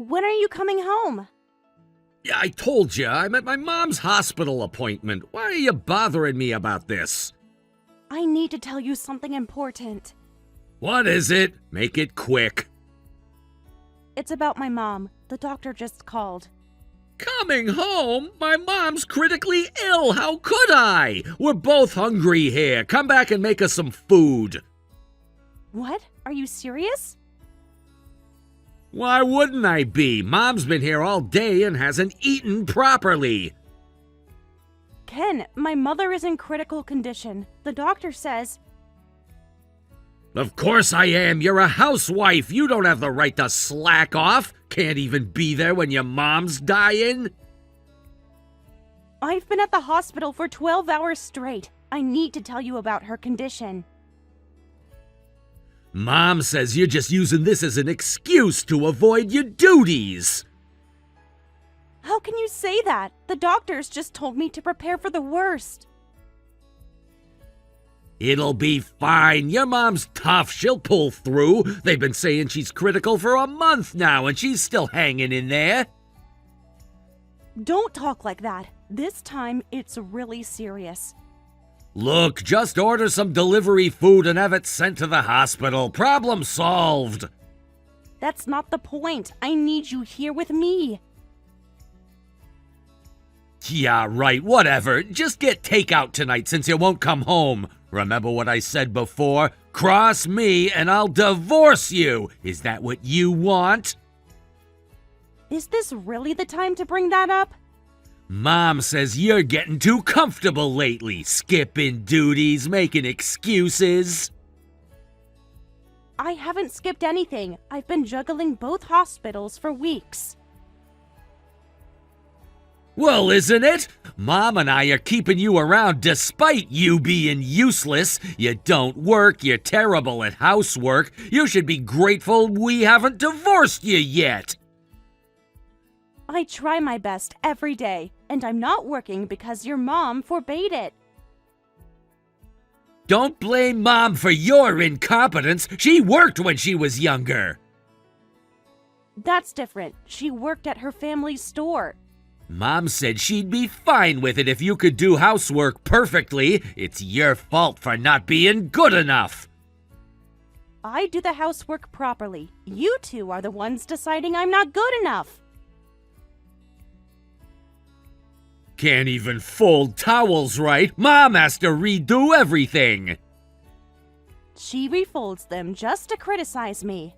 When are you coming home? Yeah, I told you, I'm at my mom's hospital appointment. Why are you bothering me about this? I need to tell you something important. What is it? Make it quick. It's about my mom. The doctor just called. Coming home? My mom's critically ill. How could I? We're both hungry here. Come back and make us some food. What? Are you serious? Why wouldn't I be? Mom's been here all day and hasn't eaten properly. Ken, my mother is in critical condition. The doctor says... Of course I am. You're a housewife. You don't have the right to slack off. Can't even be there when your mom's dying. I've been at the hospital for 12 hours straight. I need to tell you about her condition. Mom says you're just using this as an excuse to avoid your duties. How can you say that? The doctors just told me to prepare for the worst. It'll be fine. Your mom's tough. She'll pull through. They've been saying she's critical for a month now, and she's still hanging in there. Don't talk like that. This time, it's really serious. Look, just order some delivery food and have it sent to the hospital. Problem solved. That's not the point. I need you here with me. Yeah, right, whatever. Just get takeout tonight since you won't come home. Remember what I said before? Cross me and I'll divorce you. Is that what you want? Is this really the time to bring that up? Mom says you're getting too comfortable lately, skipping duties, making excuses. I haven't skipped anything. I've been juggling both hospitals for weeks. Well, isn't it? Mom and I are keeping you around despite you being useless. You don't work, you're terrible at housework. You should be grateful we haven't divorced you yet. I try my best every day, and I'm not working because your mom forbade it. Don't blame Mom for your incompetence. She worked when she was younger. That's different. She worked at her family's store. Mom said she'd be fine with it if you could do housework perfectly. It's your fault for not being good enough. I do the housework properly. You two are the ones deciding I'm not good enough. Can't even fold towels right. Mom has to redo everything. She refolds them just to criticize me.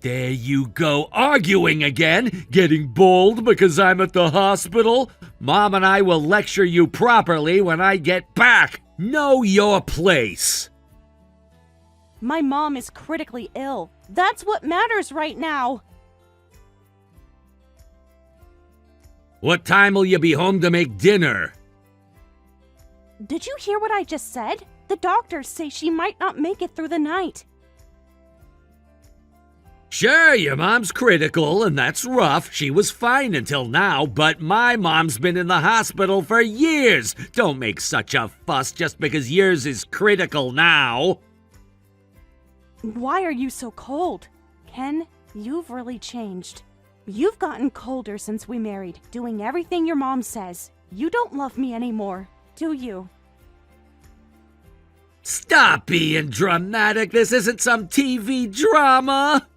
There you go, arguing again, getting bold because I'm at the hospital. Mom and I will lecture you properly when I get back. Know your place. My mom is critically ill. That's what matters right now. What time will you be home to make dinner? Did you hear what I just said? The doctors say she might not make it through the night. Sure, your mom's critical, and that's rough. She was fine until now, but my mom's been in the hospital for years. Don't make such a fuss just because yours is critical now. Why are you so cold? Ken, you've really changed. You've gotten colder since we married, doing everything your mom says. You don't love me anymore, do you? Stop being dramatic. This isn't some TV drama.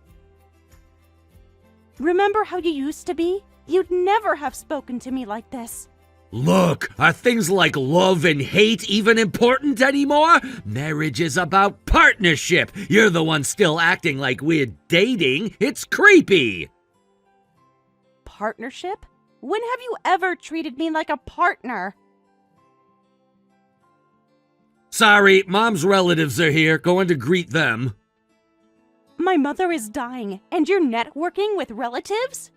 Remember how you used to be? You'd never have spoken to me like this. Look, are things like love and hate even important anymore? Marriage is about partnership. You're the one still acting like we're dating. It's creepy. Partnership? When have you ever treated me like a partner? Sorry, Mom's relatives are here. Going to greet them. My mother is dying, and you're networking with relatives?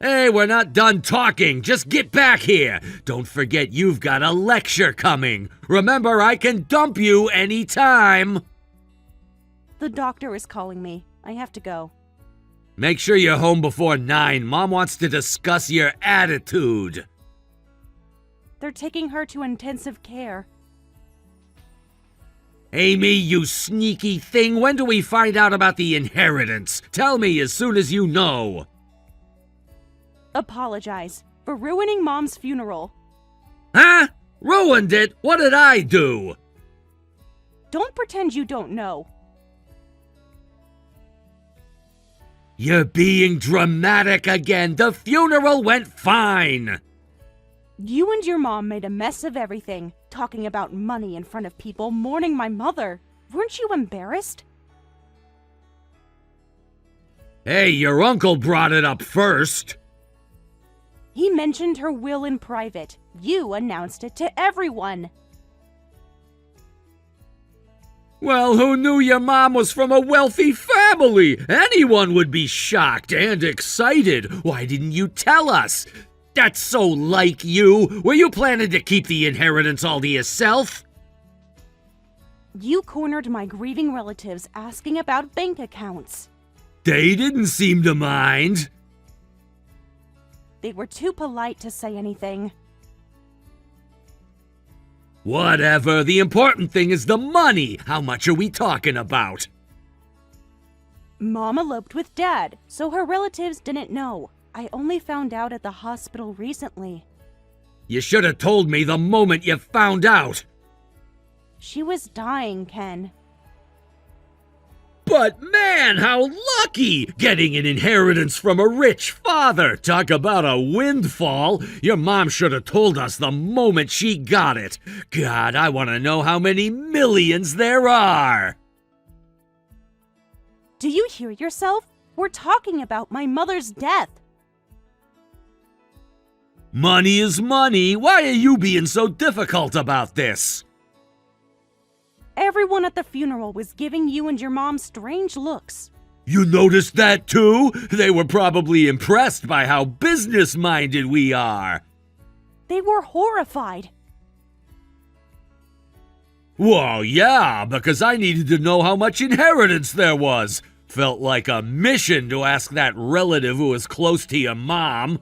Hey, we're not done talking. Just get back here. Don't forget you've got a lecture coming. Remember, I can dump you anytime. The doctor is calling me. I have to go. Make sure you're home before 9. Mom wants to discuss your attitude. They're taking her to intensive care. Amy, you sneaky thing, when do we find out about the inheritance? Tell me as soon as you know. Apologize for ruining Mom's funeral. Huh? Ruined it? What did I do? Don't pretend you don't know. You're being dramatic again. The funeral went fine. You and your mom made a mess of everything, talking about money in front of people, mourning my mother. Weren't you embarrassed? Hey, your uncle brought it up first. He mentioned her will in private. You announced it to everyone. Well, who knew your mom was from a wealthy family? Anyone would be shocked and excited. Why didn't you tell us? That's so like you. Were you planning to keep the inheritance all to yourself? You cornered my grieving relatives asking about bank accounts. They didn't seem to mind. They were too polite to say anything. Whatever, the important thing is the money. How much are we talking about? Mom eloped with Dad, so her relatives didn't know. I only found out at the hospital recently. You should have told me the moment you found out. She was dying, Ken. But man, how lucky! Getting an inheritance from a rich father. Talk about a windfall. Your mom should have told us the moment she got it. God, I want to know how many millions there are. Do you hear yourself? We're talking about my mother's death. Money is money. Why are you being so difficult about this? Everyone at the funeral was giving you and your mom strange looks. You noticed that too? They were probably impressed by how business-minded we are. They were horrified. Well, yeah, because I needed to know how much inheritance there was. Felt like a mission to ask that relative who was close to your mom.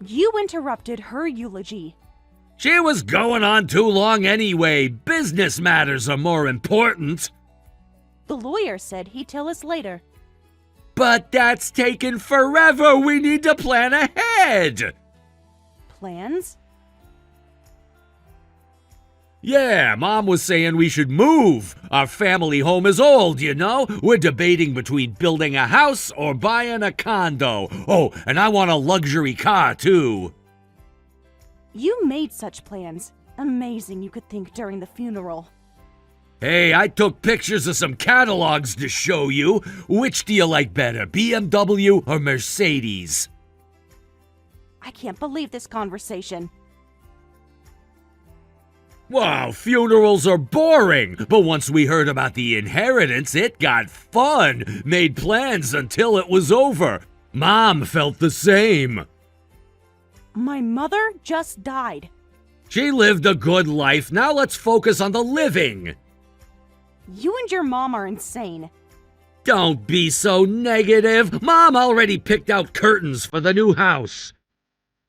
You interrupted her eulogy. She was going on too long anyway. Business matters are more important. The lawyer said he'd tell us later. But that's taken forever. We need to plan ahead. Plans? Yeah, Mom was saying we should move. Our family home is old, you know? We're debating between building a house or buying a condo. Oh, and I want a luxury car, too. You made such plans. Amazing you could think during the funeral. Hey, I took pictures of some catalogs to show you. Which do you like better, BMW or Mercedes? I can't believe this conversation. Wow, funerals are boring, but once we heard about the inheritance, it got fun. Made plans until it was over. Mom felt the same. My mother just died. She lived a good life. Now let's focus on the living. You and your mom are insane. Don't be so negative. Mom already picked out curtains for the new house.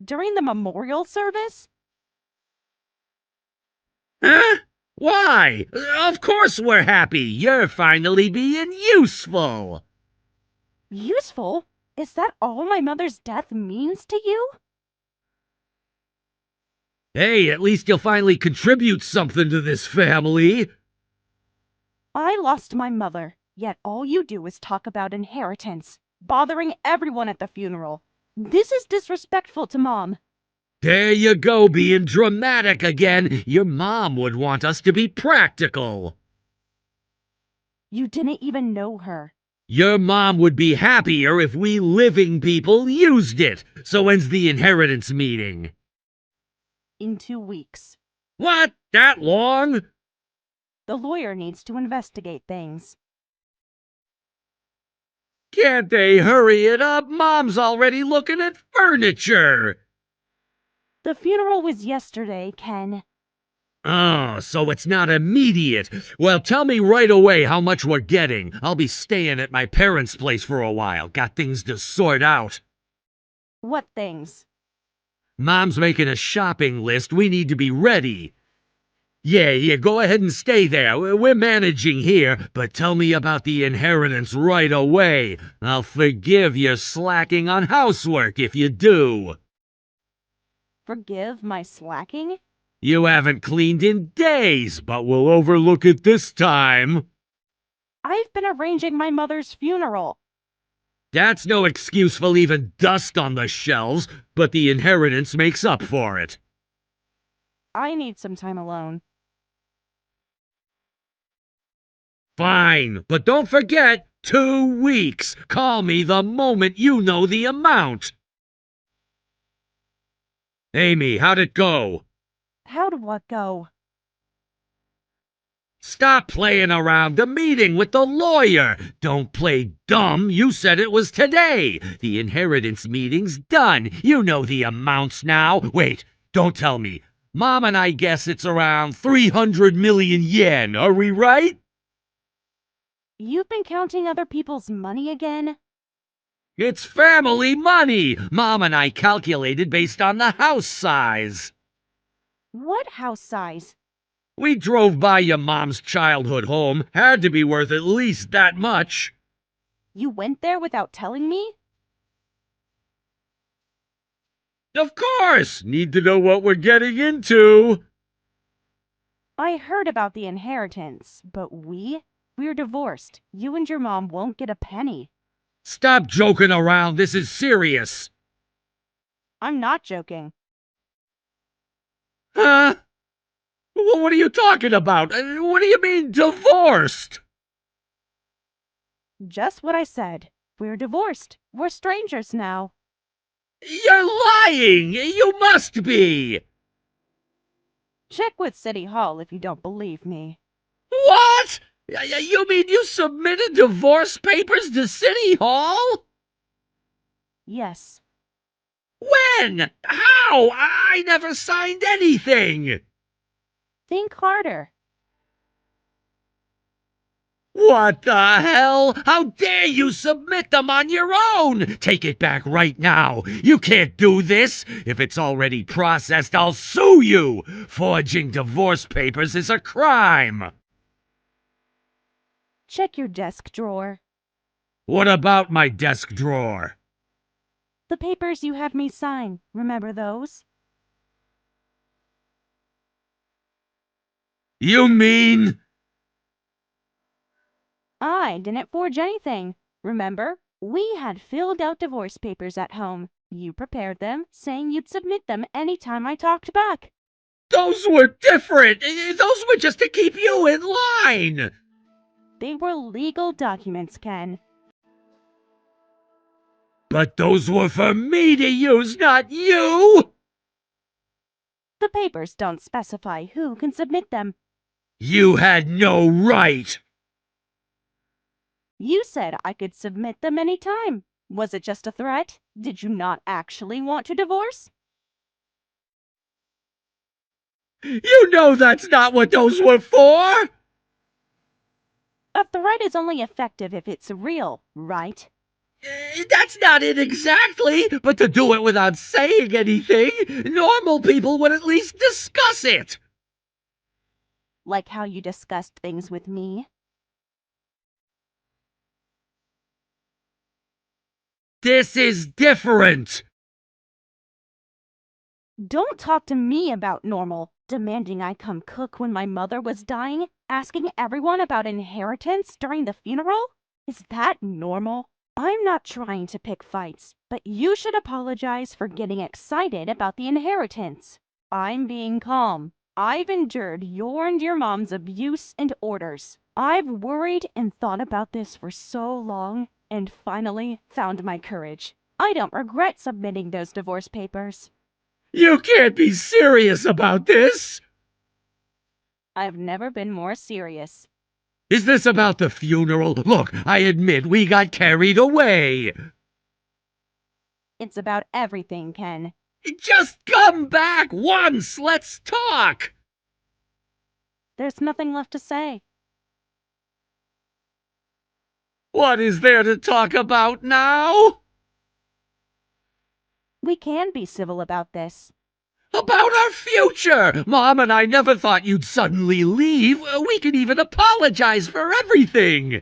During the memorial service? Huh? Why? Of course we're happy. You're finally being useful. Useful? Is that all my mother's death means to you? Hey, at least you'll finally contribute something to this family. I lost my mother, yet all you do is talk about inheritance, bothering everyone at the funeral. This is disrespectful to Mom. There you go, being dramatic again. Your mom would want us to be practical. You didn't even know her. Your mom would be happier if we living people used it. So when's the inheritance meeting? In 2 weeks. What? That long? The lawyer needs to investigate things. Can't they hurry it up? Mom's already looking at furniture. The funeral was yesterday, Ken. Oh, so it's not immediate. Well, tell me right away how much we're getting. I'll be staying at my parents' place for a while. Got things to sort out. What things? Mom's making a shopping list. We need to be ready. Yeah, go ahead and stay there. We're managing here, but tell me about the inheritance right away. I'll forgive your slacking on housework if you do. Forgive my slacking? You haven't cleaned in days, but we'll overlook it this time. I've been arranging my mother's funeral. That's no excuse for leaving dust on the shelves, but the inheritance makes up for it. I need some time alone. Fine, but don't forget, 2 weeks. Call me the moment you know the amount. Amy, how'd it go? How'd what go? Stop playing around the meeting with the lawyer. Don't play dumb. You said it was today. The inheritance meeting's done. You know the amounts now. Wait, don't tell me. Mom and I guess it's around 300 million yen. Are we right? You've been counting other people's money again? It's family money. Mom and I calculated based on the house size. What house size? We drove by your mom's childhood home. Had to be worth at least that much. You went there without telling me? Of course! Need to know what we're getting into. I heard about the inheritance, but we're divorced. You and your mom won't get a penny. Stop joking around. This is serious. I'm not joking. Huh? What are you talking about? What do you mean, divorced? Just what I said. We're divorced. We're strangers now. You're lying! You must be! Check with City Hall if you don't believe me. What? You mean you submitted divorce papers to City Hall? Yes. When? How? I never signed anything! Think harder. What the hell? How dare you submit them on your own? Take it back right now. You can't do this. If it's already processed, I'll sue you. Forging divorce papers is a crime. Check your desk drawer. What about my desk drawer? The papers you had me sign. Remember those? You mean... I didn't forge anything. Remember? We had filled out divorce papers at home. You prepared them, saying you'd submit them any time I talked back. Those were different. Those were just to keep you in line. They were legal documents, Ken. But those were for me to use, not you. The papers don't specify who can submit them. You had no right. You said I could submit them any time. Was it just a threat? Did you not actually want to divorce? You know that's not what those were for. A threat is only effective if it's real, right? That's not it exactly, but to do it without saying anything, normal people would at least discuss it. Like how you discussed things with me. This is different. Don't talk to me about normal. Demanding I come cook when my mother was dying? Asking everyone about inheritance during the funeral? Is that normal? I'm not trying to pick fights, but you should apologize for getting excited about the inheritance. I'm being calm. I've endured your and your mom's abuse and orders. I've worried and thought about this for so long, and finally found my courage. I don't regret submitting those divorce papers. You can't be serious about this. I've never been more serious. Is this about the funeral? Look, I admit we got carried away. It's about everything, Ken. Just come back once. Let's talk. There's nothing left to say. What is there to talk about now? We can be civil about this. About our future! Mom and I never thought you'd suddenly leave. We can even apologize for everything.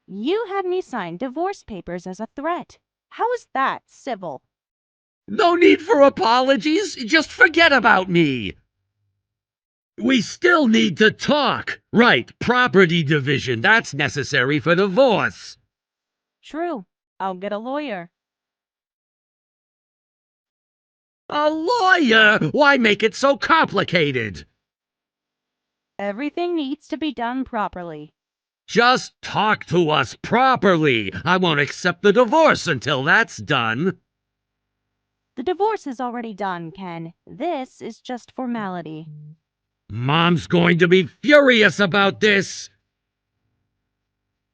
You had me sign divorce papers as a threat. How is that civil? No need for apologies. Just forget about me. We still need to talk. Right, property division. That's necessary for divorce. True. I'll get a lawyer. A lawyer? Why make it so complicated? Everything needs to be done properly. Just talk to us properly. I won't accept the divorce until that's done. The divorce is already done, Ken. This is just formality. Mom's going to be furious about this.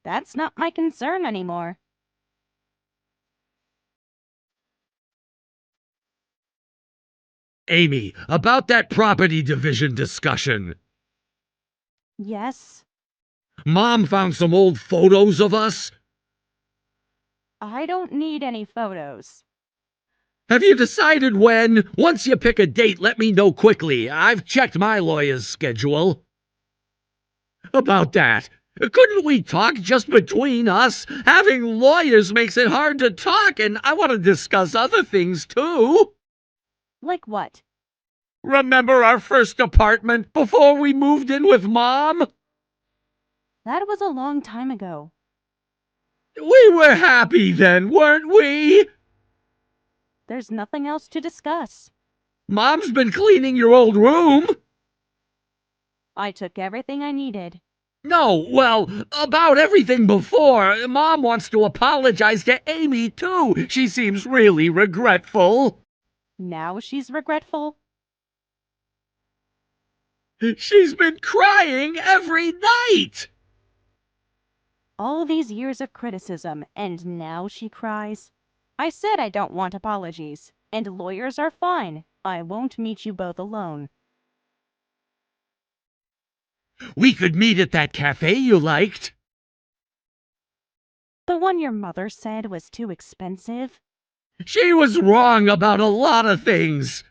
That's not my concern anymore. Amy, about that property division discussion. Yes, Mom found some old photos of us. I don't need any photos. Have you decided when? Once you pick a date, let me know quickly. I've checked my lawyer's schedule. About that, couldn't we talk just between us? Having lawyers makes it hard to talk, and I want to discuss other things too. Like what? Remember our first apartment before we moved in with Mom? That was a long time ago. We were happy then, weren't we? There's nothing else to discuss. Mom's been cleaning your old room. I took everything I needed. No, well, about everything before. Mom wants to apologize to Amy, too. She seems really regretful. Now she's regretful. She's been crying every night. All these years of criticism, and now she cries. I said I don't want apologies, and lawyers are fine. I won't meet you both alone. We could meet at that cafe you liked. The one your mother said was too expensive. She was wrong about a lot of things.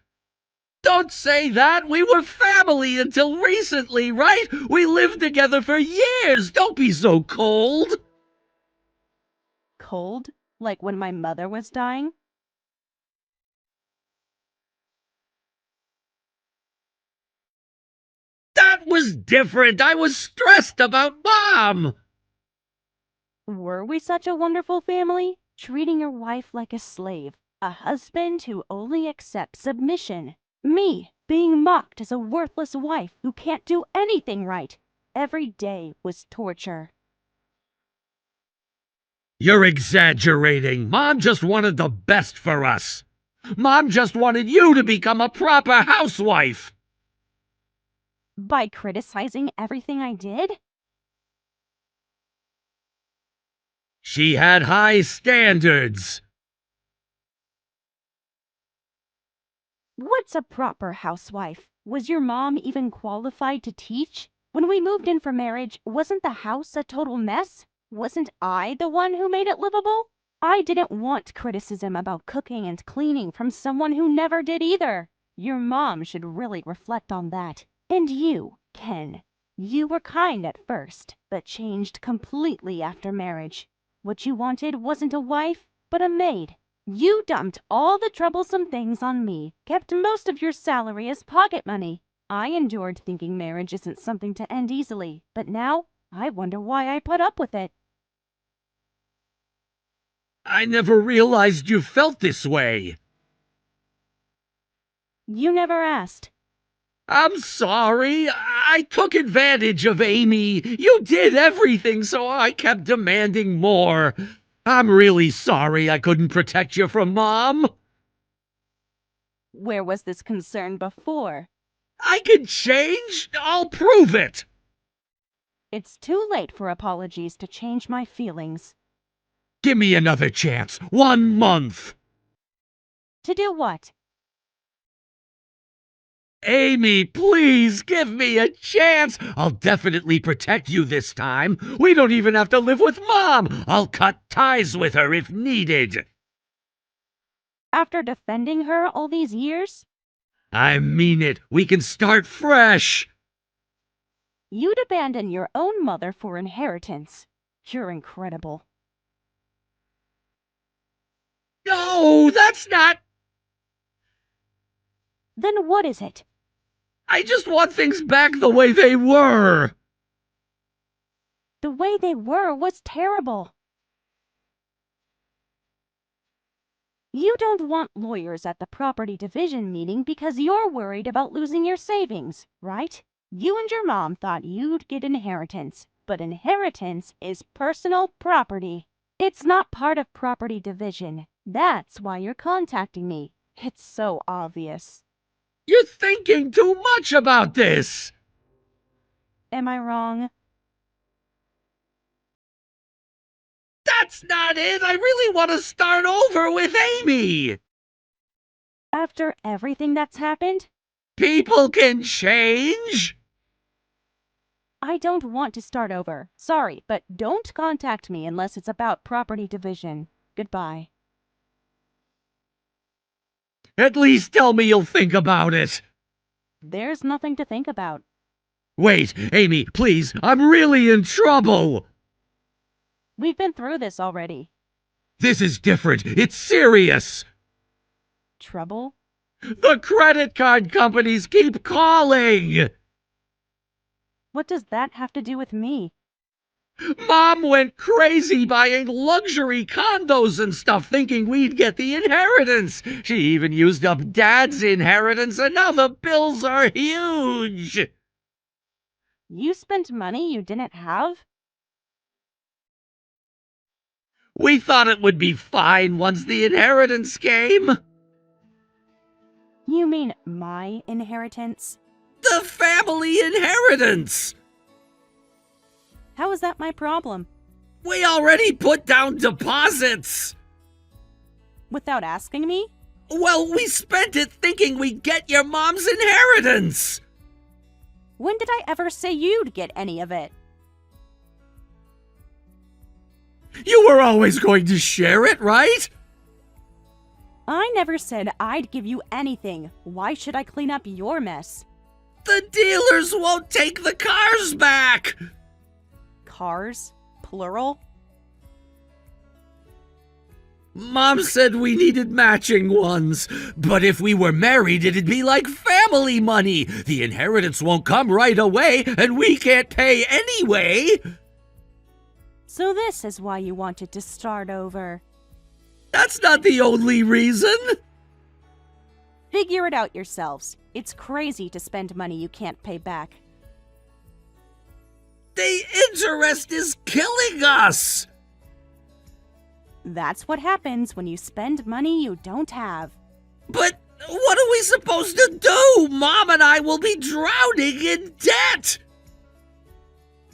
Don't say that. We were family until recently, right? We lived together for years. Don't be so cold. Cold? Like when my mother was dying? That was different. I was stressed about Mom. Were we such a wonderful family? Treating your wife like a slave. A husband who only accepts submission. Me, being mocked as a worthless wife who can't do anything right. Every day was torture. You're exaggerating. Mom just wanted the best for us. Mom just wanted you to become a proper housewife. By criticizing everything I did? She had high standards. What's a proper housewife? Was your mom even qualified to teach? When we moved in for marriage, wasn't the house a total mess? Wasn't I the one who made it livable? I didn't want criticism about cooking and cleaning from someone who never did either. Your mom should really reflect on that. And you, Ken. You were kind at first, but changed completely after marriage. What you wanted wasn't a wife, but a maid. You dumped all the troublesome things on me, kept most of your salary as pocket money. I endured thinking marriage isn't something to end easily, but now I wonder why I put up with it. I never realized you felt this way. You never asked. I'm sorry. I took advantage of Amy. You did everything, so I kept demanding more. I'm really sorry I couldn't protect you from Mom. Where was this concern before? I can change. I'll prove it. It's too late for apologies to change my feelings. Give me another chance. 1 month. To do what? Amy, please give me a chance. I'll definitely protect you this time. We don't even have to live with Mom. I'll cut ties with her if needed. After defending her all these years? I mean it. We can start fresh. You'd abandon your own mother for inheritance. You're incredible. No, that's not. Then what is it? I just want things back the way they were. The way they were was terrible. You don't want lawyers at the property division meeting because you're worried about losing your savings, right? You and your mom thought you'd get inheritance, but inheritance is personal property. It's not part of property division. That's why you're contacting me. It's so obvious. You're thinking too much about this. Am I wrong? That's not it. I really want to start over with Amy. After everything that's happened, People can change. I don't want to start over. Sorry, but don't contact me unless it's about property division. Goodbye. At least tell me you'll think about it. There's nothing to think about. Wait, Amy, please. I'm really in trouble. We've been through this already. This is different. It's serious. Trouble? The credit card companies keep calling. What does that have to do with me? Mom went crazy buying luxury condos and stuff thinking we'd get the inheritance. She even used up Dad's inheritance and now the bills are huge. You spent money you didn't have? We thought it would be fine once the inheritance came. You mean my inheritance? The family inheritance. How is that my problem? We already put down deposits. Without asking me? Well, we spent it thinking we'd get your mom's inheritance. When did I ever say you'd get any of it? You were always going to share it, right? I never said I'd give you anything. Why should I clean up your mess? The dealers won't take the cars back. Cars? Plural? Mom said we needed matching ones, but if we were married, it'd be like family money. The inheritance won't come right away, and we can't pay anyway. So this is why you wanted to start over. That's not the only reason. Figure it out yourselves. It's crazy to spend money you can't pay back. The interest is killing us. That's what happens when you spend money you don't have. But what are we supposed to do? Mom and I will be drowning in debt.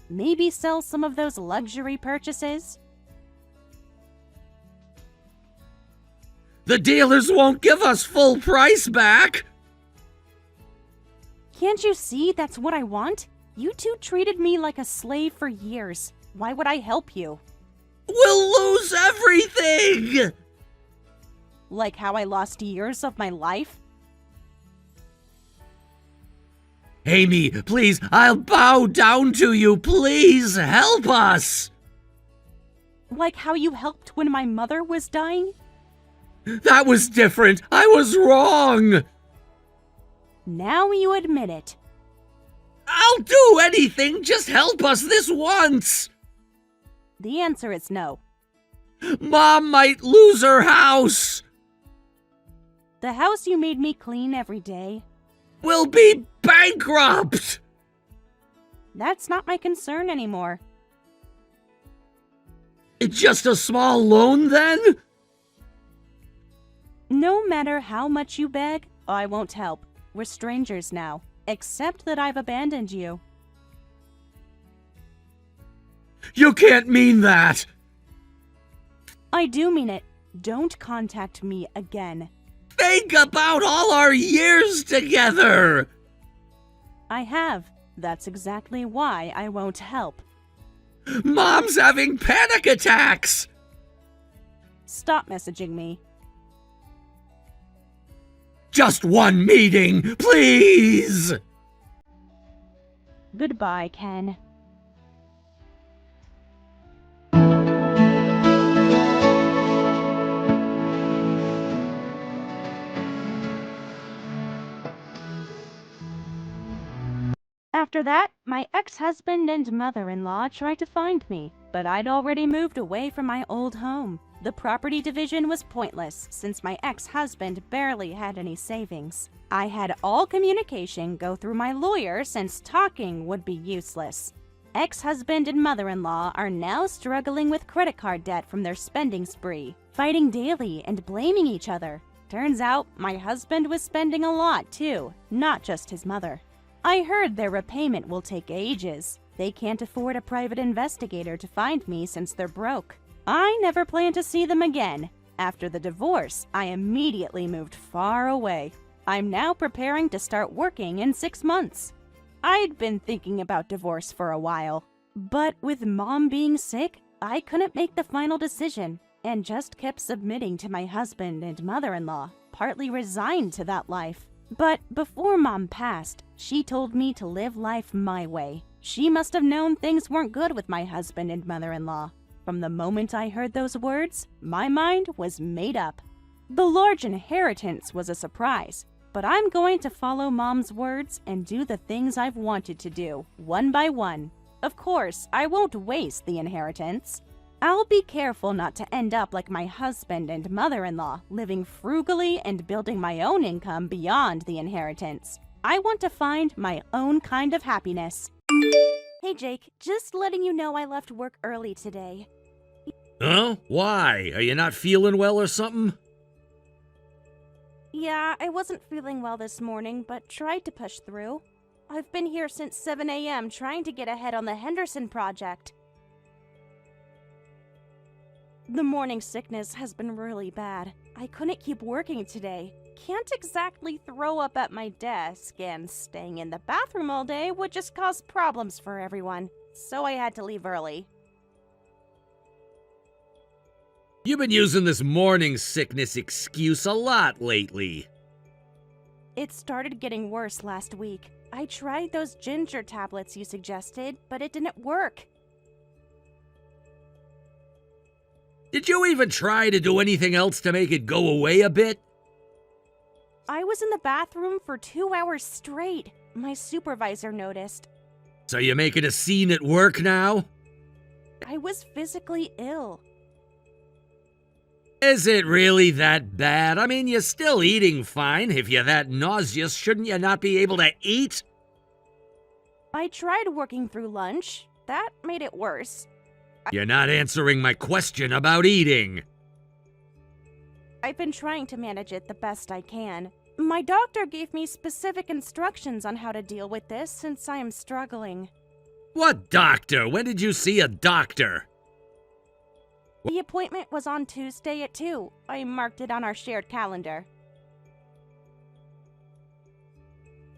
Maybe sell some of those luxury purchases? The dealers won't give us full price back. Can't you see that's what I want? You two treated me like a slave for years. Why would I help you? We'll lose everything. Like how I lost years of my life? Amy, please, I'll bow down to you. Please help us. Like how you helped when my mother was dying? That was different. I was wrong. Now you admit it. I'll do anything. Just help us this once. The answer is no. Mom might lose her house. The house you made me clean every day, We'll be bankrupt. that's not my concern anymore. It's just a small loan then? No matter how much you beg, I won't help. We're strangers now, except that I've abandoned you. You can't mean that. I do mean it. Don't contact me again. Think about all our years together. I have. That's exactly why I won't help. Mom's having panic attacks. Stop messaging me. Just one meeting, please! Goodbye, Ken. After that, my ex-husband and mother-in-law tried to find me, but I'd already moved away from my old home. The property division was pointless since my ex-husband barely had any savings. I had all communication go through my lawyer since talking would be useless. Ex-husband and mother-in-law are now struggling with credit card debt from their spending spree, fighting daily and blaming each other. Turns out my husband was spending a lot too, not just his mother. I heard their repayment will take ages. They can't afford a private investigator to find me since they're broke. I never plan to see them again. After the divorce, I immediately moved far away. I'm now preparing to start working in 6 months. I'd been thinking about divorce for a while, but with Mom being sick, I couldn't make the final decision and just kept submitting to my husband and mother-in-law, partly resigned to that life. But before Mom passed, she told me to live life my way. She must have known things weren't good with my husband and mother-in-law. From the moment I heard those words, my mind was made up. The large inheritance was a surprise, but I'm going to follow Mom's words and do the things I've wanted to do, one by one. Of course, I won't waste the inheritance. I'll be careful not to end up like my husband and mother-in-law, living frugally and building my own income beyond the inheritance. I want to find my own kind of happiness. Hey Jake, just letting you know I left work early today. Huh? Why? Are you not feeling well or something? Yeah, I wasn't feeling well this morning, but tried to push through. I've been here since 7 a.m. trying to get ahead on the Henderson project. The morning sickness has been really bad. I couldn't keep working today. Can't exactly throw up at my desk, and staying in the bathroom all day would just cause problems for everyone. So I had to leave early. You've been using this morning sickness excuse a lot lately. It started getting worse last week. I tried those ginger tablets you suggested, but it didn't work. Did you even try to do anything else to make it go away a bit? I was in the bathroom for 2 hours straight. My supervisor noticed. So you're making a scene at work now? I was physically ill. Is it really that bad? I mean, you're still eating fine. If you're that nauseous, shouldn't you not be able to eat? I tried working through lunch. That made it worse. You're not answering my question about eating. I've been trying to manage it the best I can. My doctor gave me specific instructions on how to deal with this since I am struggling. What doctor? When did you see a doctor? The appointment was on Tuesday at 2. I marked it on our shared calendar.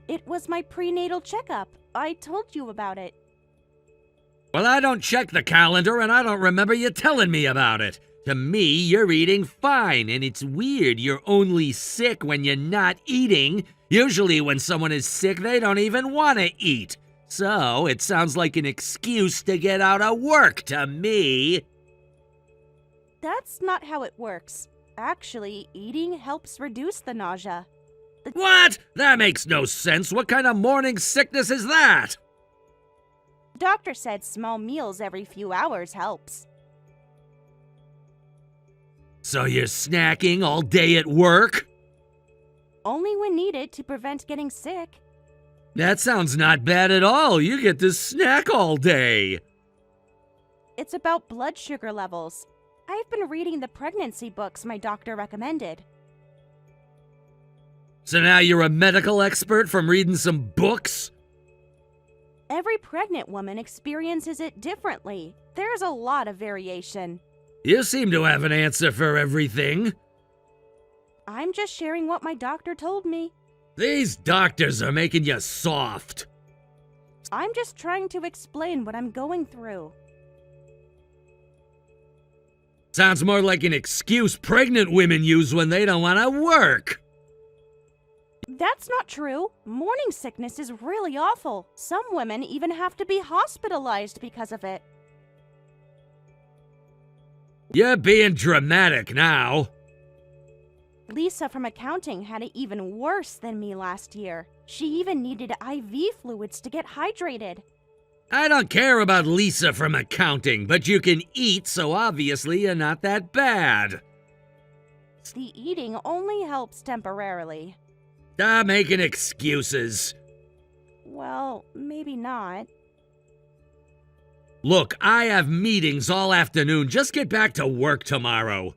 It was my prenatal checkup. I told you about it. Well, I don't check the calendar, and I don't remember you telling me about it. To me, you're eating fine, and it's weird you're only sick when you're not eating. Usually when someone is sick, they don't even want to eat. So, it sounds like an excuse to get out of work to me. That's not how it works. Actually, eating helps reduce the nausea. What? That makes no sense. What kind of morning sickness is that? The doctor said small meals every few hours helps. So you're snacking all day at work? Only when needed to prevent getting sick. That sounds not bad at all. You get to snack all day. It's about blood sugar levels. I've been reading the pregnancy books my doctor recommended. So now you're a medical expert from reading some books? Every pregnant woman experiences it differently. There's a lot of variation. You seem to have an answer for everything. I'm just sharing what my doctor told me. These doctors are making you soft. I'm just trying to explain what I'm going through. Sounds more like an excuse pregnant women use when they don't want to work. That's not true. Morning sickness is really awful. Some women even have to be hospitalized because of it. You're being dramatic now. Lisa from accounting had it even worse than me last year. She even needed IV fluids to get hydrated. I don't care about Lisa from accounting, but you can eat, so obviously you're not that bad. The eating only helps temporarily. Stop making excuses. Well, maybe not. Look, I have meetings all afternoon. Just get back to work tomorrow.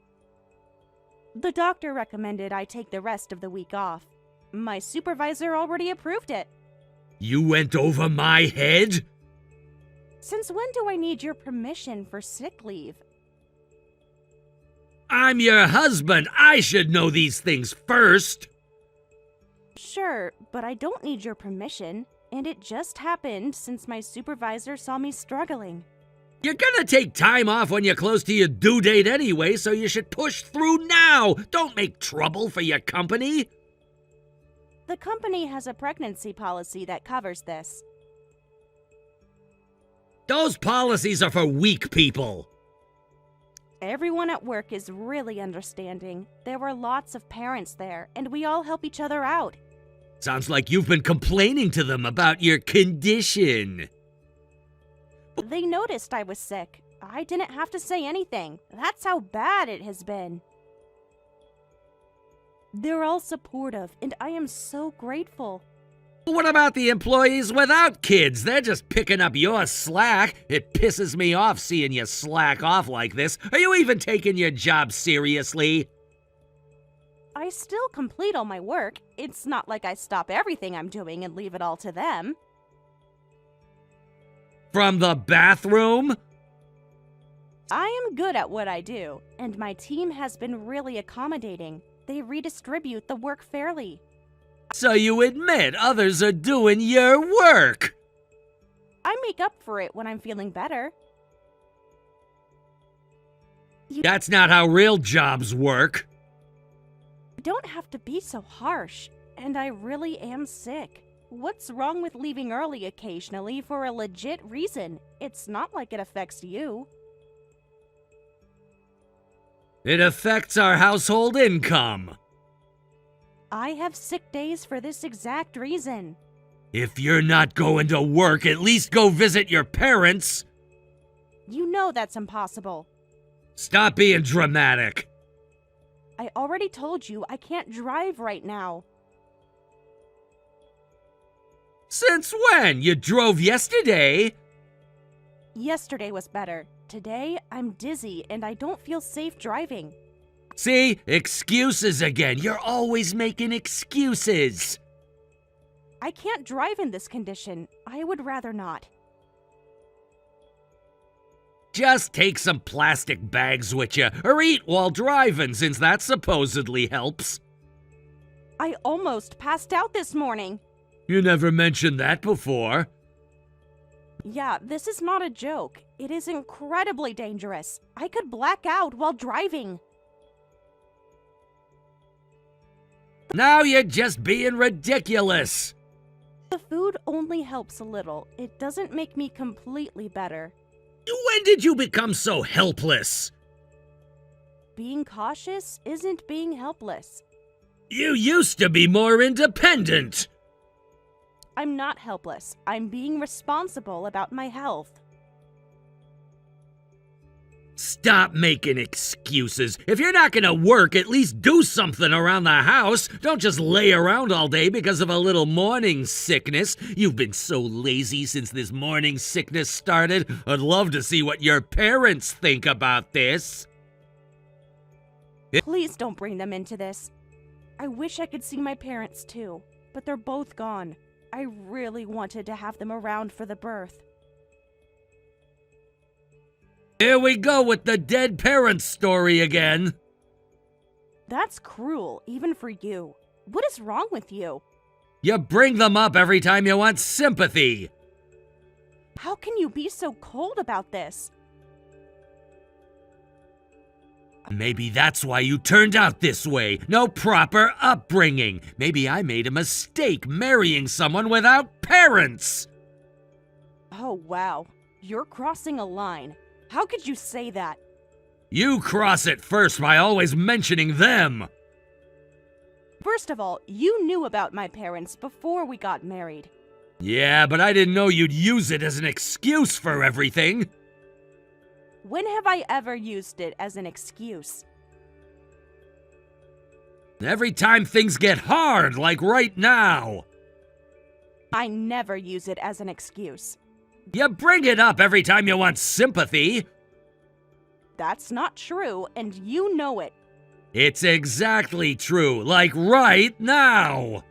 The doctor recommended I take the rest of the week off. My supervisor already approved it. You went over my head? Since when do I need your permission for sick leave? I'm your husband. I should know these things first. Sure, but I don't need your permission, and it just happened since my supervisor saw me struggling. You're gonna take time off when you're close to your due date anyway, so you should push through now. Don't make trouble for your company. The company has a pregnancy policy that covers this. Those policies are for weak people. Everyone at work is really understanding. There were lots of parents there, and we all help each other out. Sounds like you've been complaining to them about your condition. They noticed I was sick. I didn't have to say anything. That's how bad it has been. They're all supportive, and I am so grateful. What about the employees without kids? They're just picking up your slack. It pisses me off seeing you slack off like this. Are you even taking your job seriously? I still complete all my work. It's not like I stop everything I'm doing and leave it all to them. From the bathroom? I am good at what I do, and my team has been really accommodating. They redistribute the work fairly. So you admit others are doing your work? I make up for it when I'm feeling better. That's not how real jobs work. You don't have to be so harsh, and I really am sick. What's wrong with leaving early occasionally for a legit reason? It's not like it affects you. It affects our household income. I have sick days for this exact reason. If you're not going to work, at least go visit your parents. You know that's impossible. Stop being dramatic. I already told you I can't drive right now. Since when? You drove yesterday. Yesterday was better. Today, I'm dizzy and I don't feel safe driving. See? Excuses again. You're always making excuses. I can't drive in this condition. I would rather not. Just take some plastic bags with you, or eat while driving, since that supposedly helps. I almost passed out this morning. You never mentioned that before. Yeah, this is not a joke. It is incredibly dangerous. I could black out while driving. Now you're just being ridiculous. The food only helps a little. It doesn't make me completely better. When did you become so helpless? Being cautious isn't being helpless. You used to be more independent. I'm not helpless. I'm being responsible about my health. Stop making excuses. If you're not gonna work, at least do something around the house. Don't just lay around all day because of a little morning sickness. You've been so lazy since this morning sickness started. I'd love to see what your parents think about this. Please don't bring them into this. I wish I could see my parents too, but they're both gone. I really wanted to have them around for the birth. Here we go with the dead parents story again. That's cruel, even for you. What is wrong with you? You bring them up every time you want sympathy. How can you be so cold about this? Maybe that's why you turned out this way. No proper upbringing. Maybe I made a mistake marrying someone without parents. Oh, wow. You're crossing a line. How could you say that? You cross it first by always mentioning them. First of all, you knew about my parents before we got married. Yeah, but I didn't know you'd use it as an excuse for everything. When have I ever used it as an excuse? Every time things get hard, like right now. I never use it as an excuse. You bring it up every time you want sympathy. That's not true, and you know it. It's exactly true, like right now.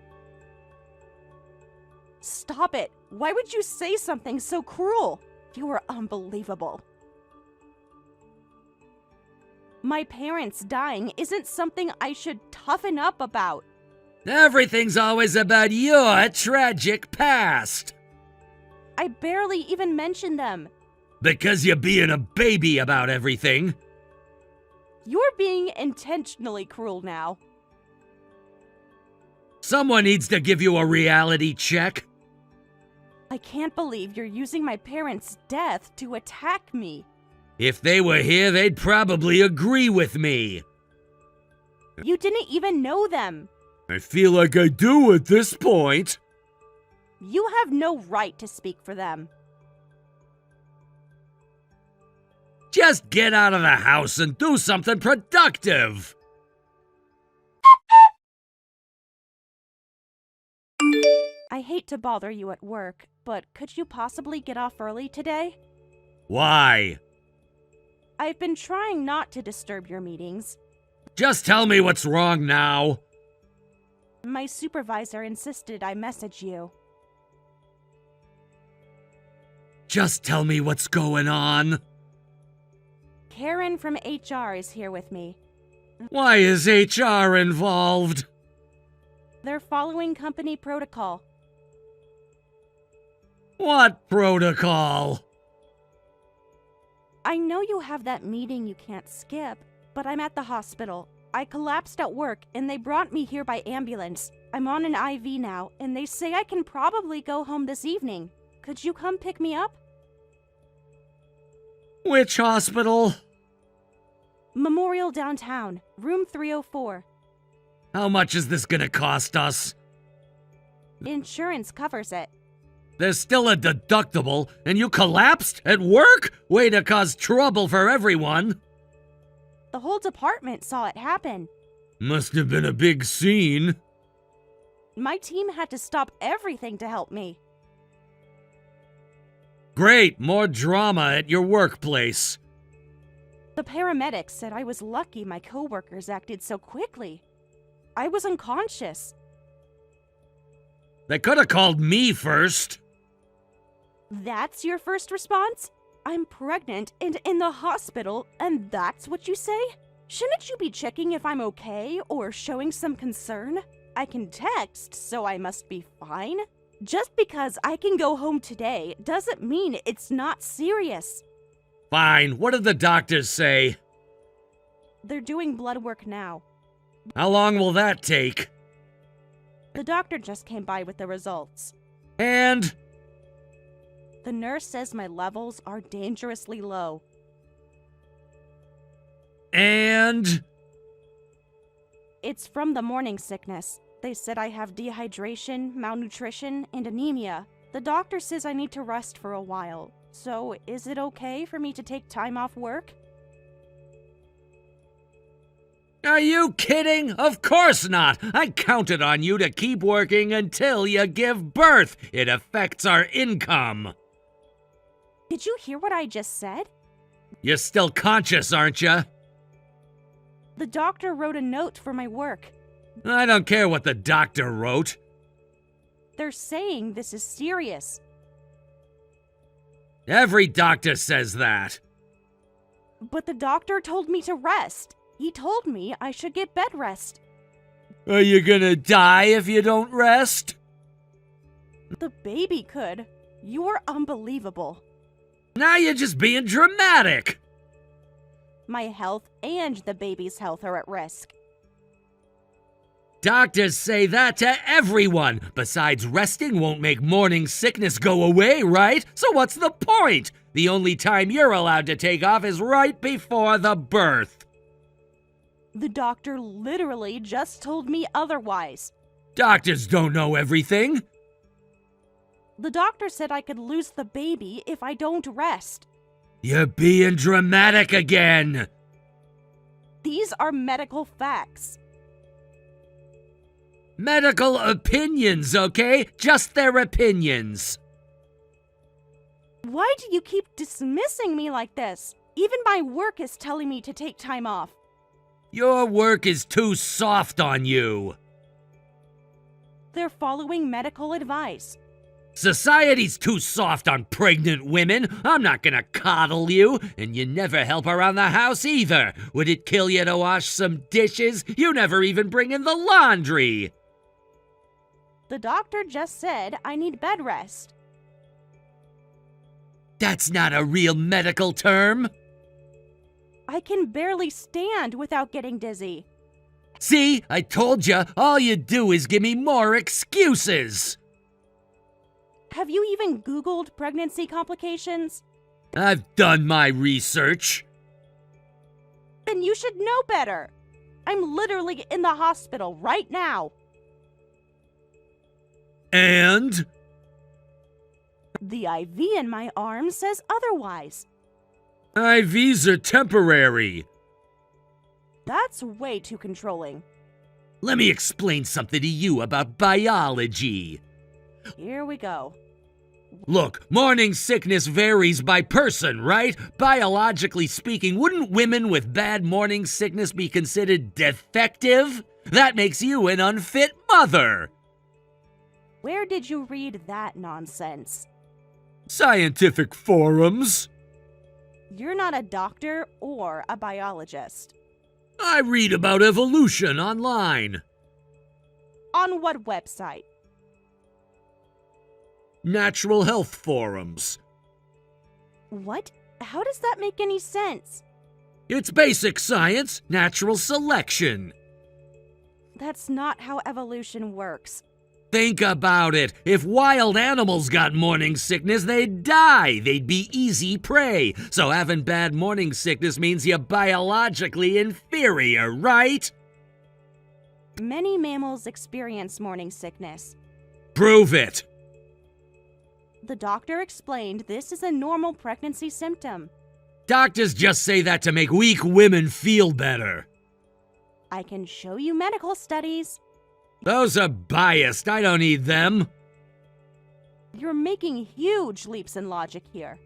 Stop it. Why would you say something so cruel? You are unbelievable. My parents dying isn't something I should toughen up about. Everything's always about your tragic past. I barely even mentioned them. Because you're being a baby about everything. You're being intentionally cruel now. Someone needs to give you a reality check. I can't believe you're using my parents' death to attack me. If they were here, they'd probably agree with me. You didn't even know them. I feel like I do at this point. You have no right to speak for them. Just get out of the house and do something productive. I hate to bother you at work, but could you possibly get off early today? Why? I've been trying not to disturb your meetings. Just tell me what's wrong now. My supervisor insisted I message you. Just tell me what's going on. Karen from HR is here with me. Why is HR involved? They're following company protocol. What protocol? I know you have that meeting you can't skip, but I'm at the hospital. I collapsed at work and they brought me here by ambulance. I'm on an IV now, and they say I can probably go home this evening. Could you come pick me up? Which hospital? Memorial downtown, room 304. How much is this gonna cost us? Insurance covers it. There's still a deductible, and you collapsed at work? Way to cause trouble for everyone. The whole department saw it happen. Must have been a big scene. My team had to stop everything to help me. Great, more drama at your workplace. The paramedics said I was lucky my coworkers acted so quickly. I was unconscious. They could have called me first. That's your first response? I'm pregnant and in the hospital, and that's what you say? Shouldn't you be checking if I'm okay or showing some concern? I can text, so I must be fine. Just because I can go home today doesn't mean it's not serious. Fine, what did the doctors say? They're doing blood work now. How long will that take? The doctor just came by with the results. And? The nurse says my levels are dangerously low. And? It's from the morning sickness. They said I have dehydration, malnutrition, and anemia. The doctor says I need to rest for a while. So, is it okay for me to take time off work? Are you kidding? Of course not! I counted on you to keep working until you give birth. It affects our income. Did you hear what I just said? You're still conscious, aren't you? The doctor wrote a note for my work. I don't care what the doctor wrote. They're saying this is serious. Every doctor says that. But the doctor told me to rest. He told me I should get bed rest. Are you gonna die if you don't rest? The baby could. You're unbelievable. Now you're just being dramatic. My health and the baby's health are at risk. Doctors say that to everyone. Besides, resting won't make morning sickness go away, right? So what's the point? The only time you're allowed to take off is right before the birth. The doctor literally just told me otherwise. Doctors don't know everything. The doctor said I could lose the baby if I don't rest. You're being dramatic again. These are medical facts. Medical opinions, okay? Just their opinions. Why do you keep dismissing me like this? Even my work is telling me to take time off. Your work is too soft on you. They're following medical advice. Society's too soft on pregnant women. I'm not gonna coddle you, and you never help around the house either. Would it kill you to wash some dishes? You never even bring in the laundry. The doctor just said I need bed rest. That's not a real medical term. I can barely stand without getting dizzy. See, I told you, all you do is give me more excuses. Have you even Googled pregnancy complications? I've done my research. Then you should know better. I'm literally in the hospital right now. And? The IV in my arm says otherwise. IVs are temporary. That's way too controlling. Let me explain something to you about biology. Here we go. Look, morning sickness varies by person, right? Biologically speaking, wouldn't women with bad morning sickness be considered defective? That makes you an unfit mother. Where did you read that nonsense? Scientific forums. You're not a doctor or a biologist. I read about evolution online. On what website? Natural health forums. What? How does that make any sense? It's basic science, natural selection. That's not how evolution works. Think about it. If wild animals got morning sickness, they'd die. They'd be easy prey. So having bad morning sickness means you're biologically inferior, right? Many mammals experience morning sickness. Prove it. The doctor explained this is a normal pregnancy symptom. Doctors just say that to make weak women feel better. I can show you medical studies. Those are biased. I don't need them. You're making huge leaps in logic here.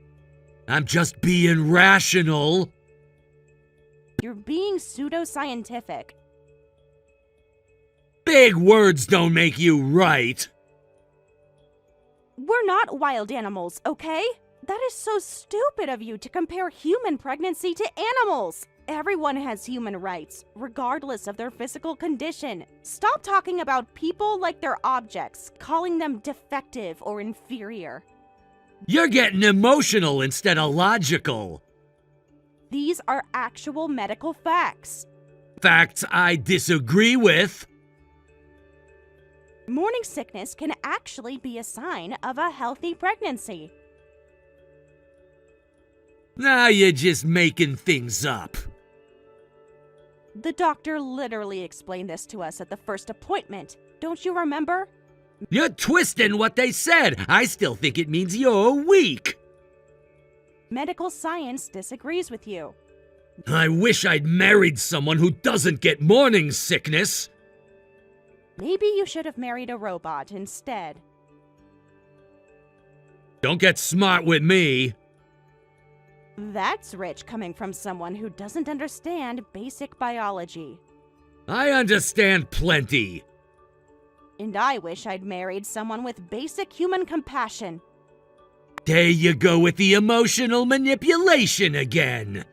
I'm just being rational. You're being pseudoscientific. Big words don't make you right. We're not wild animals, okay? That is so stupid of you to compare human pregnancy to animals. Everyone has human rights, regardless of their physical condition. Stop talking about people like they're objects, calling them defective or inferior. You're getting emotional instead of logical. These are actual medical facts. Facts I disagree with. Morning sickness can actually be a sign of a healthy pregnancy. Now you're just making things up. The doctor literally explained this to us at the first appointment. Don't you remember? You're twisting what they said. I still think it means you're weak. Medical science disagrees with you. I wish I'd married someone who doesn't get morning sickness. Maybe you should have married a robot instead. Don't get smart with me. That's rich coming from someone who doesn't understand basic biology. I understand plenty. And I wish I'd married someone with basic human compassion. There you go with the emotional manipulation again.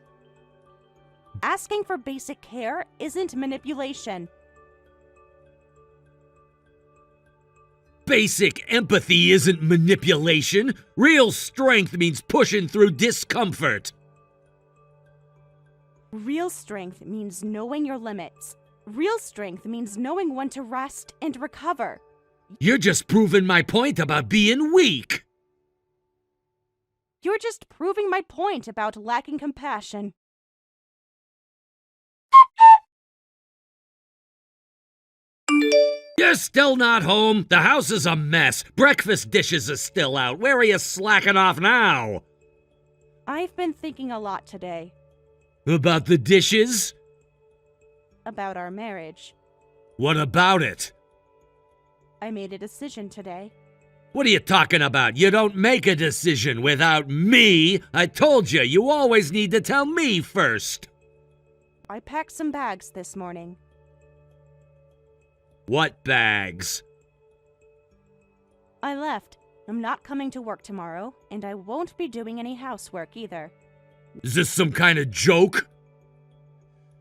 Asking for basic care isn't manipulation. Basic empathy isn't manipulation. Real strength means pushing through discomfort. Real strength means knowing your limits. Real strength means knowing when to rest and recover. You're just proving my point about being weak. You're just proving my point about lacking compassion. You're still not home? The house is a mess. Breakfast dishes are still out. Where are you slacking off now? I've been thinking a lot today About the dishes? about our marriage. What about it? I made a decision today. What are you talking about? You don't make a decision without me. I told you, you always need to tell me first. I packed some bags this morning. What bags? I left. I'm not coming to work tomorrow, and I won't be doing any housework either. Is this some kind of joke?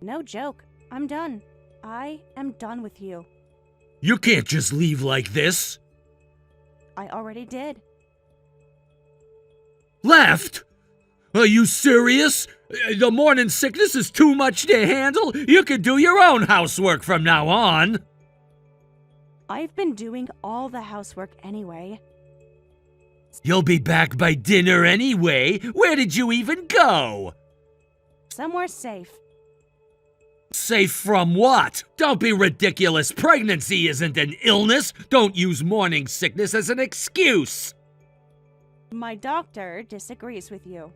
No joke. I'm done. I am done with you. You can't just leave like this. I already did. Left? Are you serious? The morning sickness is too much to handle? You can do your own housework from now on. I've been doing all the housework anyway. You'll be back by dinner anyway. Where did you even go? Somewhere safe. Safe from what? Don't be ridiculous. Pregnancy isn't an illness. Don't use morning sickness as an excuse. My doctor disagrees with you.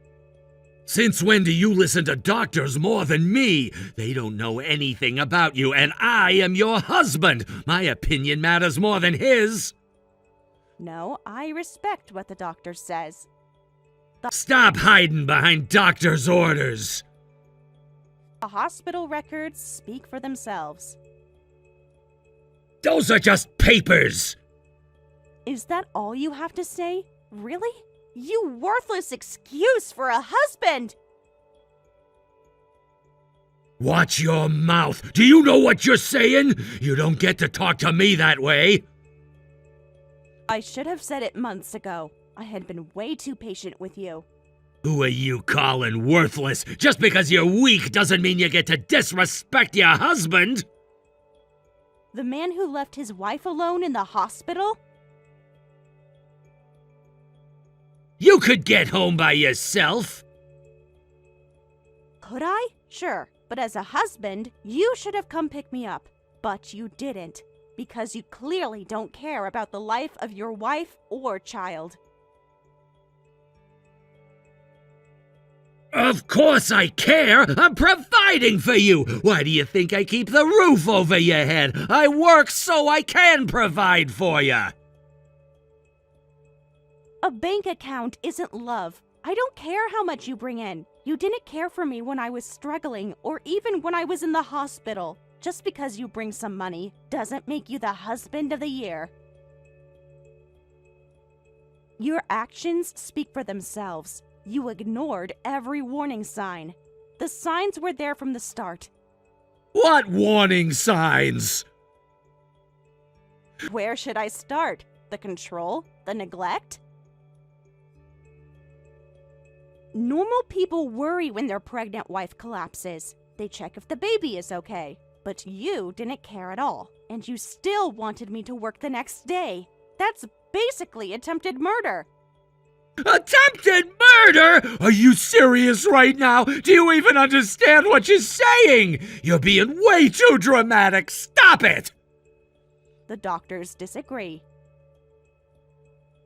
Since when do you listen to doctors more than me? They don't know anything about you, and I am your husband. My opinion matters more than his. No, I respect what the doctor says. Stop hiding behind doctor's orders. The hospital records speak for themselves. Those are just papers. Is that all you have to say? Really? You worthless excuse for a husband! Watch your mouth. Do you know what you're saying? You don't get to talk to me that way. I should have said it months ago. I had been way too patient with you. Who are you calling worthless? Just because you're weak doesn't mean you get to disrespect your husband. The man who left his wife alone in the hospital? You could get home by yourself. Could I? Sure. But as a husband, you should have come pick me up. But you didn't. Because you clearly don't care about the life of your wife or child. Of course I care. I'm providing for you. Why do you think I keep the roof over your head? I work so I can provide for you. A bank account isn't love. I don't care how much you bring in. You didn't care for me when I was struggling or even when I was in the hospital. Just because you bring some money doesn't make you the husband of the year. Your actions speak for themselves. You ignored every warning sign. The signs were there from the start. What warning signs? Where should I start? The control? The neglect? Normal people worry when their pregnant wife collapses. They check if the baby is okay. But you didn't care at all, and you still wanted me to work the next day. That's basically attempted murder. Attempted murder? Are you serious right now? Do you even understand what you're saying? You're being way too dramatic. Stop it! The doctors disagree.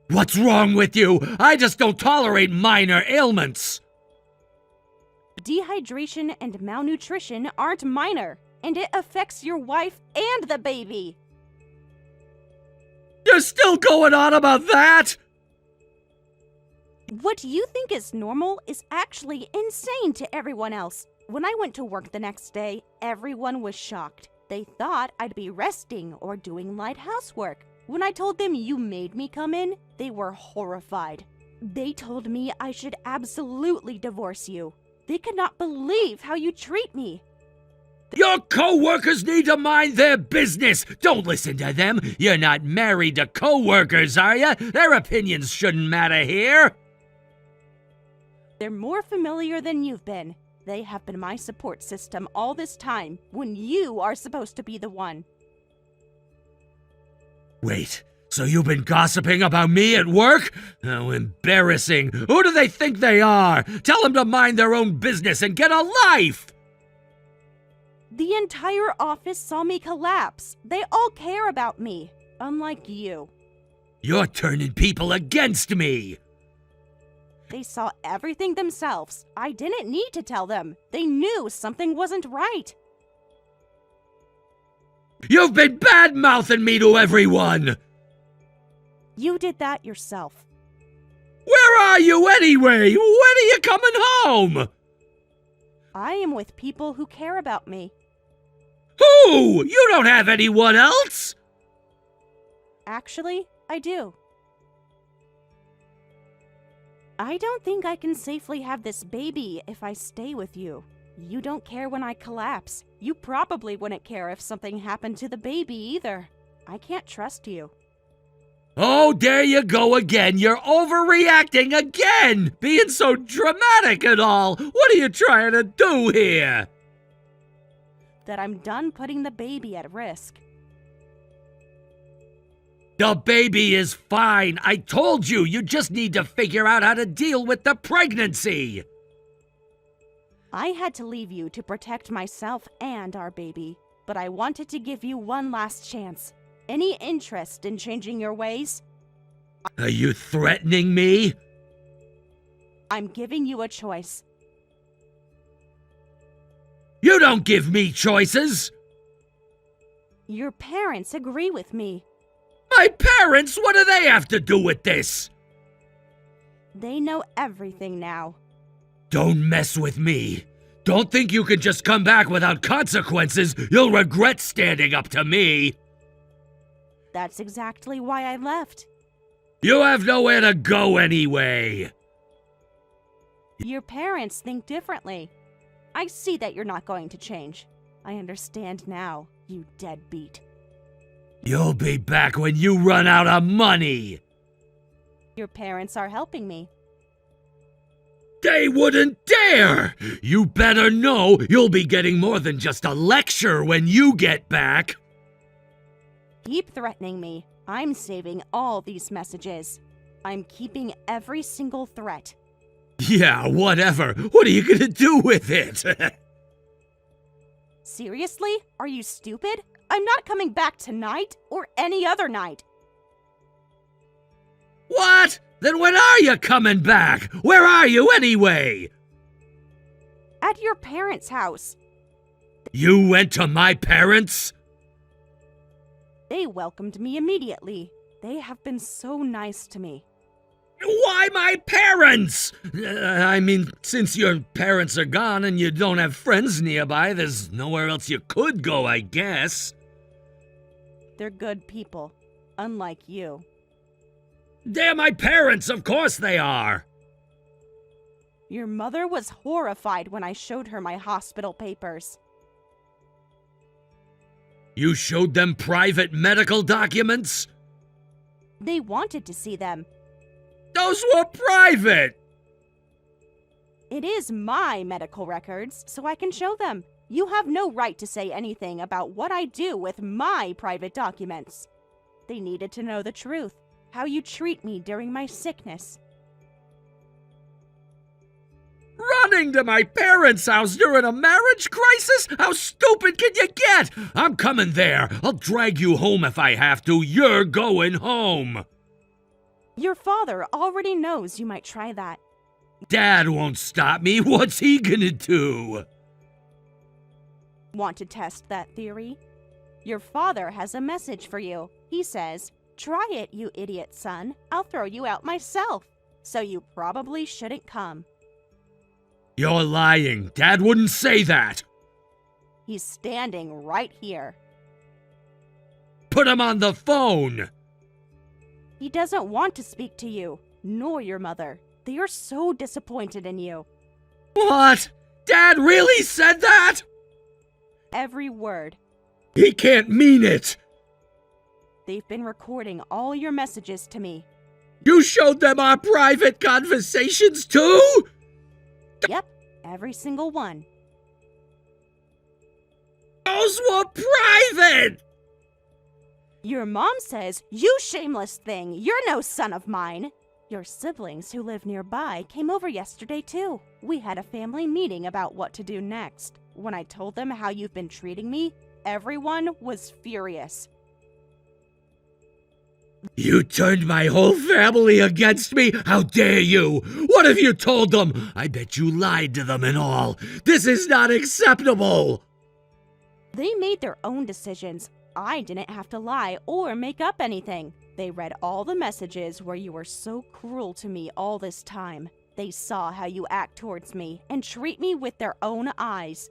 What's wrong with you? I just don't tolerate minor ailments. Dehydration and malnutrition aren't minor, and it affects your wife and the baby. You're still going on about that? What you think is normal is actually insane to everyone else. When I went to work the next day, everyone was shocked. They thought I'd be resting or doing light housework. When I told them you made me come in, they were horrified. They told me I should absolutely divorce you. They could not believe how you treat me. Your co-workers need to mind their business. Don't listen to them. You're not married to co-workers, are you? Their opinions shouldn't matter here. They're more familiar than you've been. They have been my support system all this time, when you are supposed to be the one. Wait, so you've been gossiping about me at work? How embarrassing. Who do they think they are? Tell them to mind their own business and get a life! The entire office saw me collapse. They all care about me, unlike you. You're turning people against me! They saw everything themselves. I didn't need to tell them. They knew something wasn't right. You've been bad-mouthing me to everyone! You did that yourself. Where are you anyway? When are you coming home? I am with people who care about me. Who? You don't have anyone else? Actually, I do. I don't think I can safely have this baby if I stay with you. You don't care when I collapse. You probably wouldn't care if something happened to the baby either. I can't trust you. Oh, there you go again. You're overreacting again. Being so dramatic and all. What are you trying to do here? That I'm done putting the baby at risk. The baby is fine. I told you. You just need to figure out how to deal with the pregnancy. I had to leave you to protect myself and our baby, but I wanted to give you one last chance. Any interest in changing your ways? Are you threatening me? I'm giving you a choice. You don't give me choices. Your parents agree with me. My parents? What do they have to do with this? They know everything now. Don't mess with me. Don't think you can just come back without consequences. You'll regret standing up to me. That's exactly why I left. You have nowhere to go anyway. Your parents think differently. I see that you're not going to change. I understand now, you deadbeat. You'll be back when you run out of money. Your parents are helping me. They wouldn't dare! You better know you'll be getting more than just a lecture when you get back. Keep threatening me. I'm saving all these messages. I'm keeping every single threat. Yeah, whatever. What are you gonna do with it? Seriously? Are you stupid? I'm not coming back tonight or any other night. What? Then when are you coming back? Where are you anyway? At your parents' house. You went to my parents'? They welcomed me immediately. They have been so nice to me. Why my parents? I mean, since your parents are gone and you don't have friends nearby, there's nowhere else you could go, I guess. They're good people, unlike you. They're my parents, of course they are. Your mother was horrified when I showed her my hospital papers. You showed them private medical documents? They wanted to see them. Those were private! It is my medical records, so I can show them. You have no right to say anything about what I do with my private documents. They needed to know the truth, how you treat me during my sickness. Running to my parents' house during a marriage crisis? How stupid can you get? I'm coming there. I'll drag you home if I have to. You're going home. Your father already knows you might try that. Dad won't stop me. What's he gonna do? Want to test that theory? Your father has a message for you. He says, "Try it, you idiot son. I'll throw you out myself." So you probably shouldn't come. You're lying. Dad wouldn't say that. He's standing right here. Put him on the phone. He doesn't want to speak to you, nor your mother. They are so disappointed in you. What? Dad really said that? Every word. He can't mean it. They've been recording all your messages to me. You showed them our private conversations too? Yep, Every single one. Those were private! Your mom says, "You shameless thing, you're no son of mine." Your siblings who live nearby came over yesterday too. We had a family meeting about what to do next. When I told them how you've been treating me, everyone was furious. You turned my whole family against me? How dare you? What have you told them? I bet you lied to them and all. This is not acceptable. They made their own decisions. I didn't have to lie or make up anything. They read all the messages where you were so cruel to me all this time. They saw how you act towards me and treat me with their own eyes.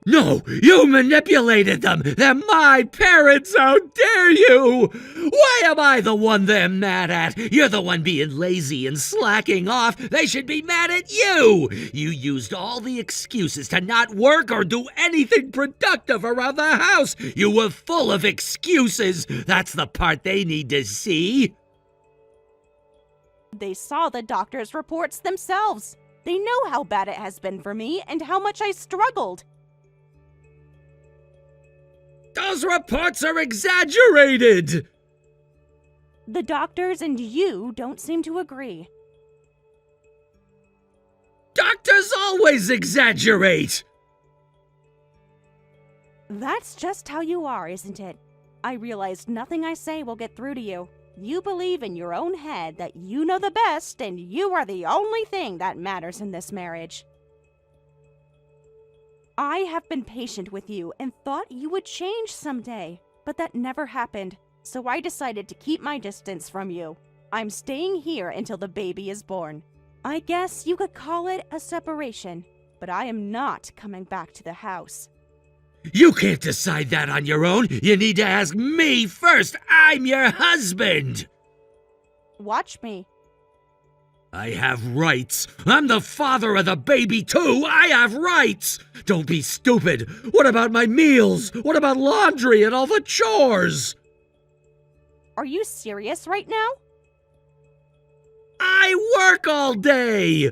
No, you manipulated them. They're my parents. How dare you? Why am I the one they're mad at? You're the one being lazy and slacking off. They should be mad at you. You used all the excuses to not work or do anything productive around the house. You were full of excuses. That's the part they need to see. They saw the doctor's reports themselves. They know how bad it has been for me and how much I struggled. Those reports are exaggerated! The doctors and you don't seem to agree. Doctors always exaggerate! That's just how you are, isn't it? I realize nothing I say will get through to you. You believe in your own head that you know the best and you are the only thing that matters in this marriage. I have been patient with you and thought you would change someday, but that never happened, so I decided to keep my distance from you. I'm staying here until the baby is born. I guess you could call it a separation, but I am not coming back to the house. You can't decide that on your own. You need to ask me first. I'm your husband. Watch me. I have rights. I'm the father of the baby, too. I have rights. Don't be stupid. What about my meals? What about laundry and all the chores? Are you serious right now? I work all day.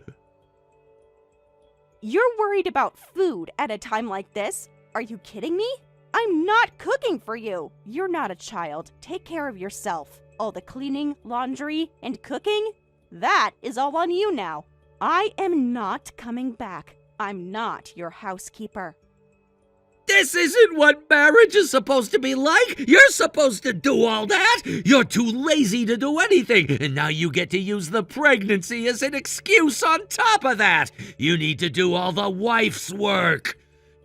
You're worried about food at a time like this? Are you kidding me? I'm not cooking for you. You're not a child. Take care of yourself. All the cleaning, laundry, and cooking? That is all on you now. I am not coming back. I'm not your housekeeper. This isn't what marriage is supposed to be like. You're supposed to do all that. You're too lazy to do anything, and now you get to use the pregnancy as an excuse on top of that. You need to do all the wife's work.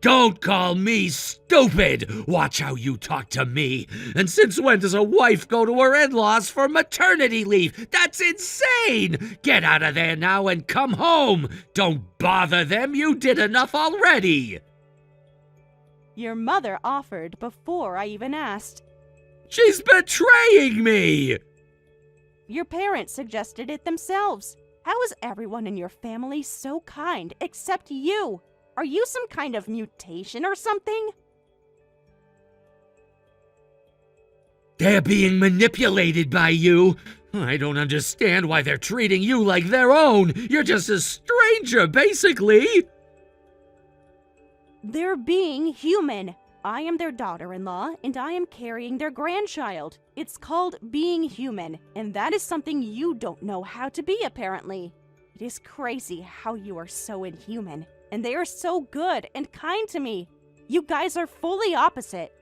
Don't call me stupid! Watch how you talk to me. And since when does a wife go to her in-laws for maternity leave? That's insane! Get out of there now and come home! Don't bother them, you did enough already! Your mother offered before I even asked. She's betraying me! Your parents suggested it themselves. How is everyone in your family so kind except you? Are you some kind of mutation or something? They're being manipulated by you. I don't understand why they're treating you like their own. You're just a stranger, basically. They're being human. I am their daughter-in-law, and I am carrying their grandchild. It's called being human, and that is something you don't know how to be, apparently. It is crazy how you are so inhuman. And they are so good and kind to me. You guys are fully opposite.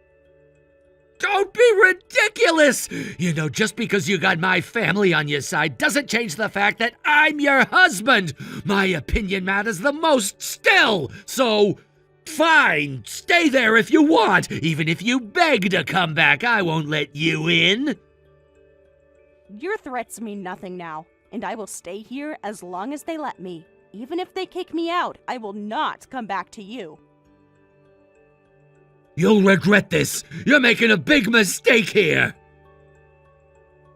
Don't be ridiculous! You know, just because you got my family on your side doesn't change the fact that I'm your husband. My opinion matters the most still. So, fine, stay there if you want. Even if you beg to come back, I won't let you in. Your threats mean nothing now, and I will stay here as long as they let me. Even if they kick me out, I will not come back to you. You'll regret this. You're making a big mistake here.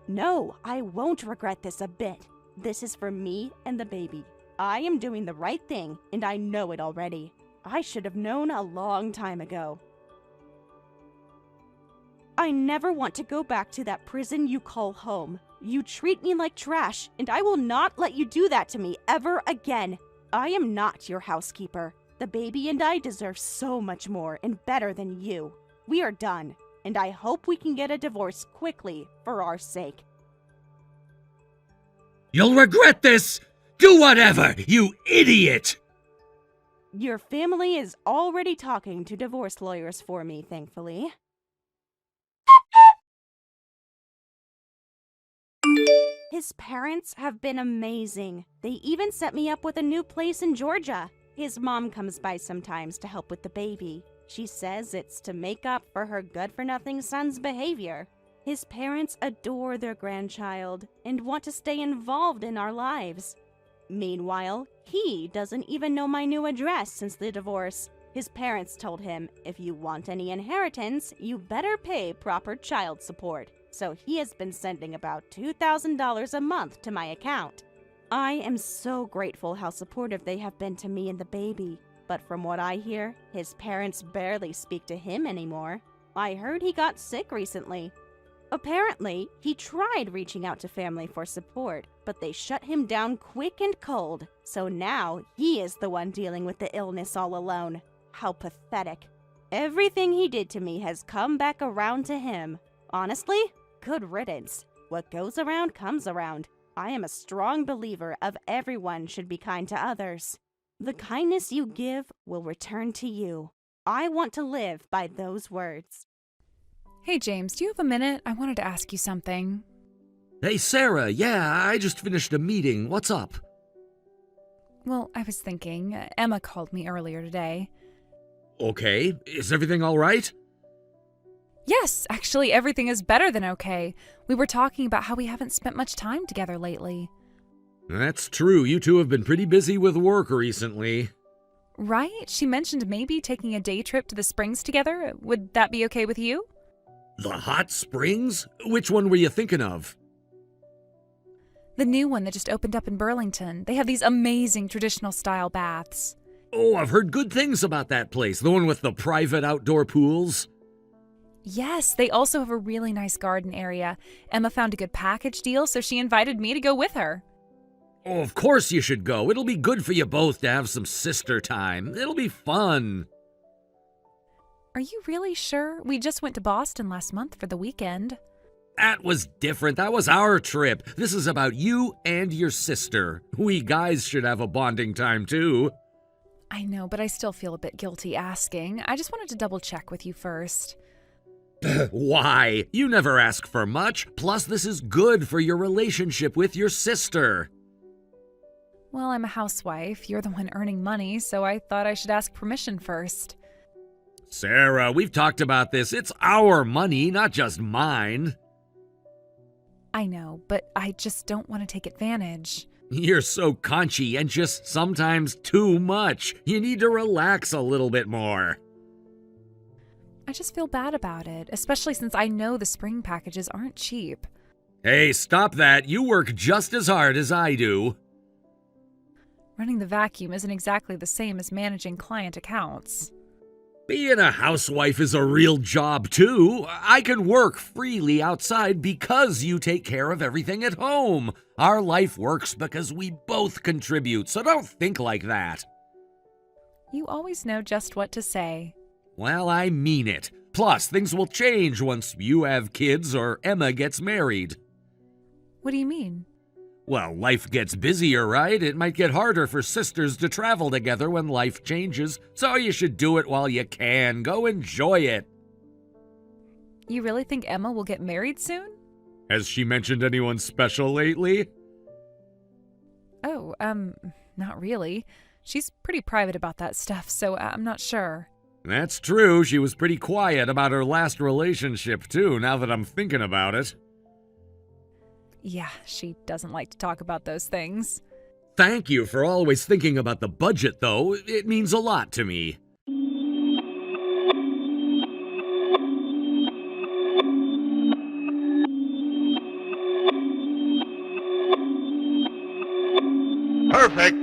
No, I won't regret this a bit. This is for me and the baby. I am doing the right thing, and I know it already. I should have known a long time ago. I never want to go back to that prison you call home. You treat me like trash, and I will not let you do that to me ever again. I am not your housekeeper. The baby and I deserve so much more and better than you. We are done, and I hope we can get a divorce quickly for our sake. You'll regret this! Do whatever, you idiot! Your family is already talking to divorce lawyers for me, thankfully. His parents have been amazing. They even set me up with a new place in Georgia. His mom comes by sometimes to help with the baby. She says it's to make up for her good-for-nothing son's behavior. His parents adore their grandchild and want to stay involved in our lives. Meanwhile, he doesn't even know my new address since the divorce. His parents told him, if you want any inheritance, you better pay proper child support. So he has been sending about $2,000 a month to my account. I am so grateful how supportive they have been to me and the baby. But from what I hear, his parents barely speak to him anymore. I heard he got sick recently. Apparently, he tried reaching out to family for support, but they shut him down quick and cold. So now, he is the one dealing with the illness all alone. How pathetic. Everything he did to me has come back around to him. Honestly, good riddance. What goes around comes around. I am a strong believer of everyone should be kind to others. The kindness you give will return to you. I want to live by those words. Hey, James, do you have a minute? I wanted to ask you something. Hey, Sarah, yeah, I just finished a meeting. What's up? Well, I was thinking, Emma called me earlier today. Okay, is everything all right? Yes, actually, everything is better than okay. We were talking about how we haven't spent much time together lately. That's true. You two have been pretty busy with work recently. Right? She mentioned maybe taking a day trip to the springs together. Would that be okay with you? The hot springs? Which one were you thinking of? The new one that just opened up in Burlington. They have these amazing traditional style baths. Oh, I've heard good things about that place. The one with the private outdoor pools. Yes, they also have a really nice garden area. Emma found a good package deal, so she invited me to go with her. Oh, of course you should go. It'll be good for you both to have some sister time. It'll be fun. Are you really sure? We just went to Boston last month for the weekend. That was different. That was our trip. This is about you and your sister. We guys should have a bonding time, too. I know, but I still feel a bit guilty asking. I just wanted to double check with you first. Why? You never ask for much. Plus, this is good for your relationship with your sister. Well, I'm a housewife. You're the one earning money, so I thought I should ask permission first. Sarah, we've talked about this. It's our money, not just mine. I know, but I just don't want to take advantage. You're so conscientious, sometimes too much. You need to relax a little bit more. I just feel bad about it, especially since I know the spring packages aren't cheap. Hey, stop that. You work just as hard as I do. Running the vacuum isn't exactly the same as managing client accounts. Being a housewife is a real job, too. I can work freely outside because you take care of everything at home. Our life works because we both contribute, so don't think like that. You always know just what to say. Well, I mean it. Plus, things will change once you have kids or Emma gets married. What do you mean? Well, life gets busier, right? It might get harder for sisters to travel together when life changes, so you should do it while you can. Go enjoy it. You really think Emma will get married soon? Has she mentioned anyone special lately? Oh, not really. She's pretty private about that stuff, so I'm not sure. That's true. She was pretty quiet about her last relationship, too, now that I'm thinking about it. Yeah, she doesn't like to talk about those things. Thank you for always thinking about the budget, though. It means a lot to me. Perfect.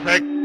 Perfect.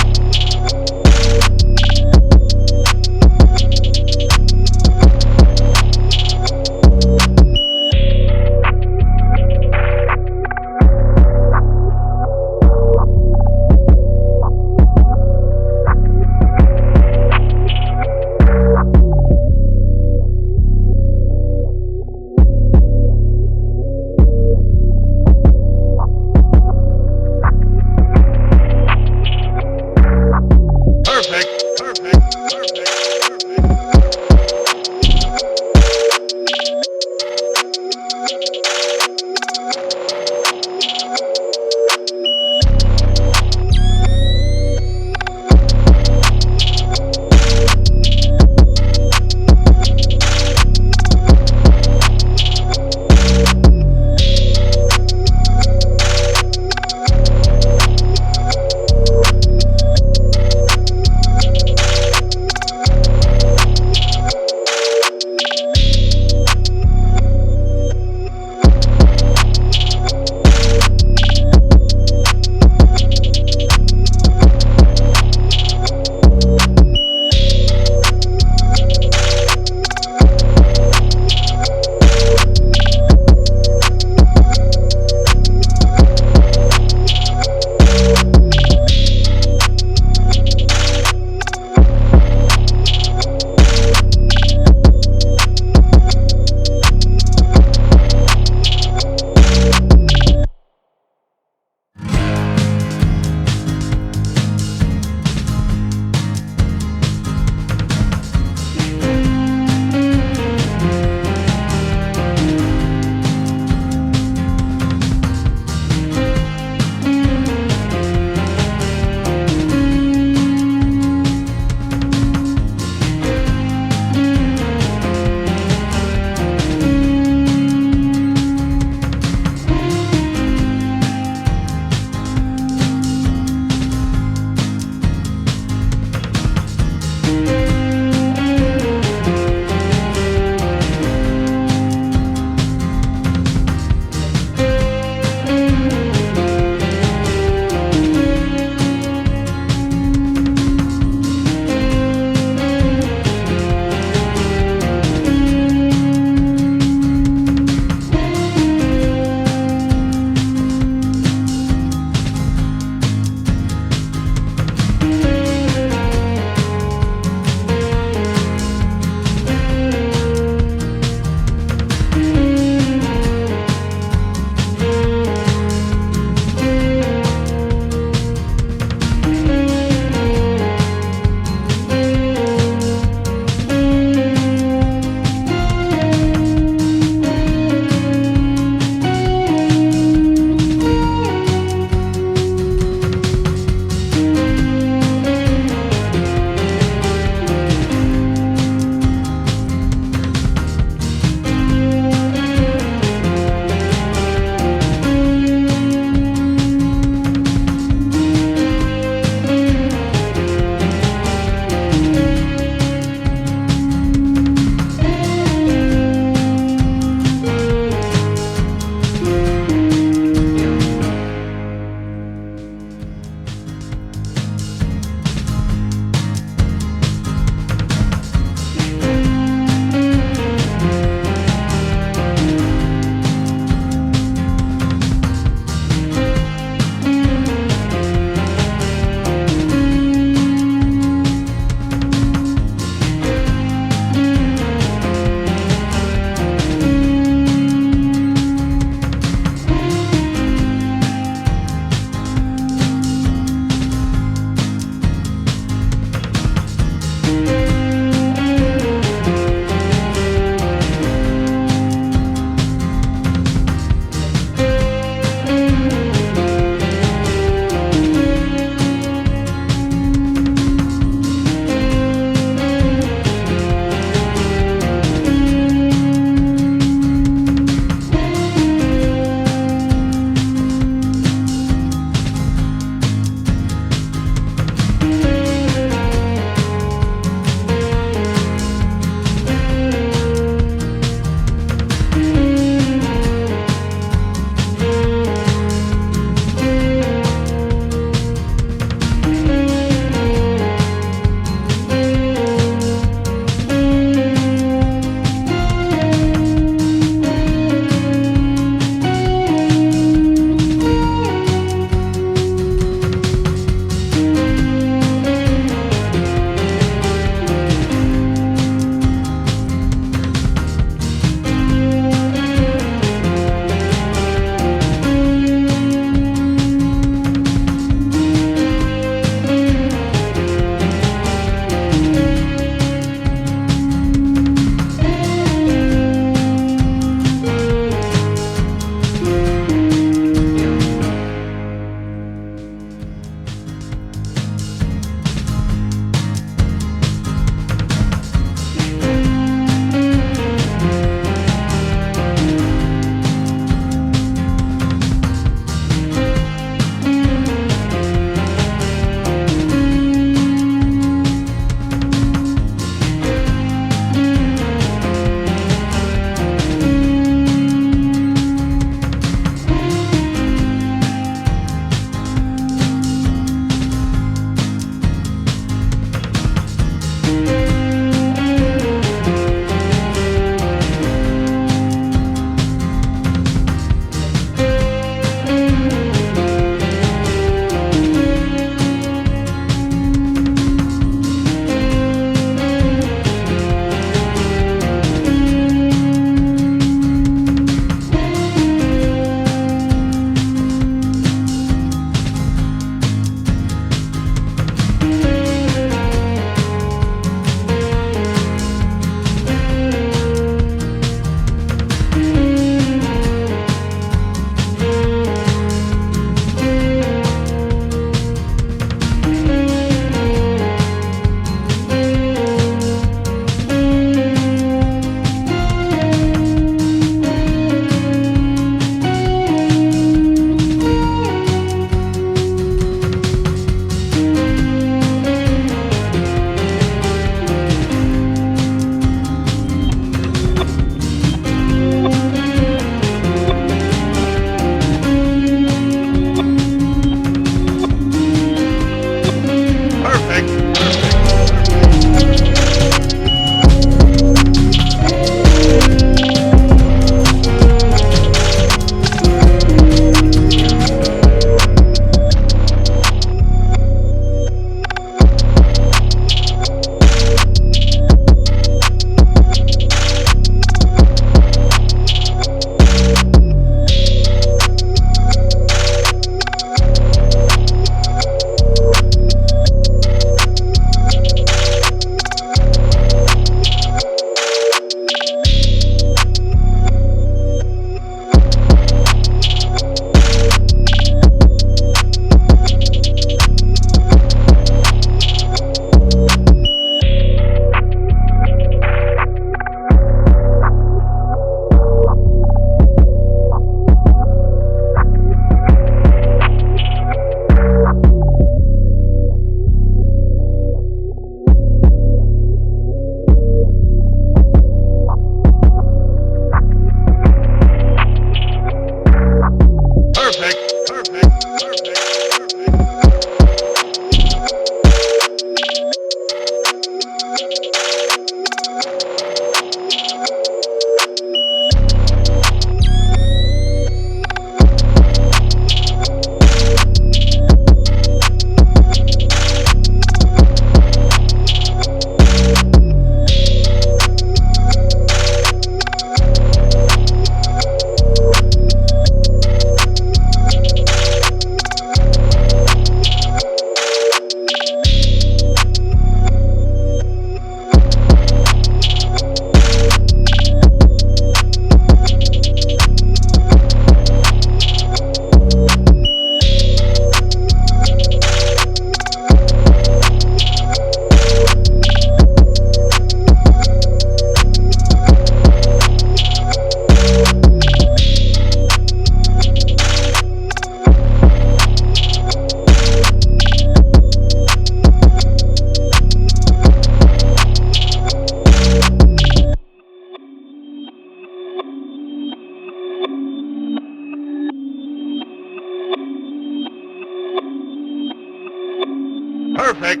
Perfect.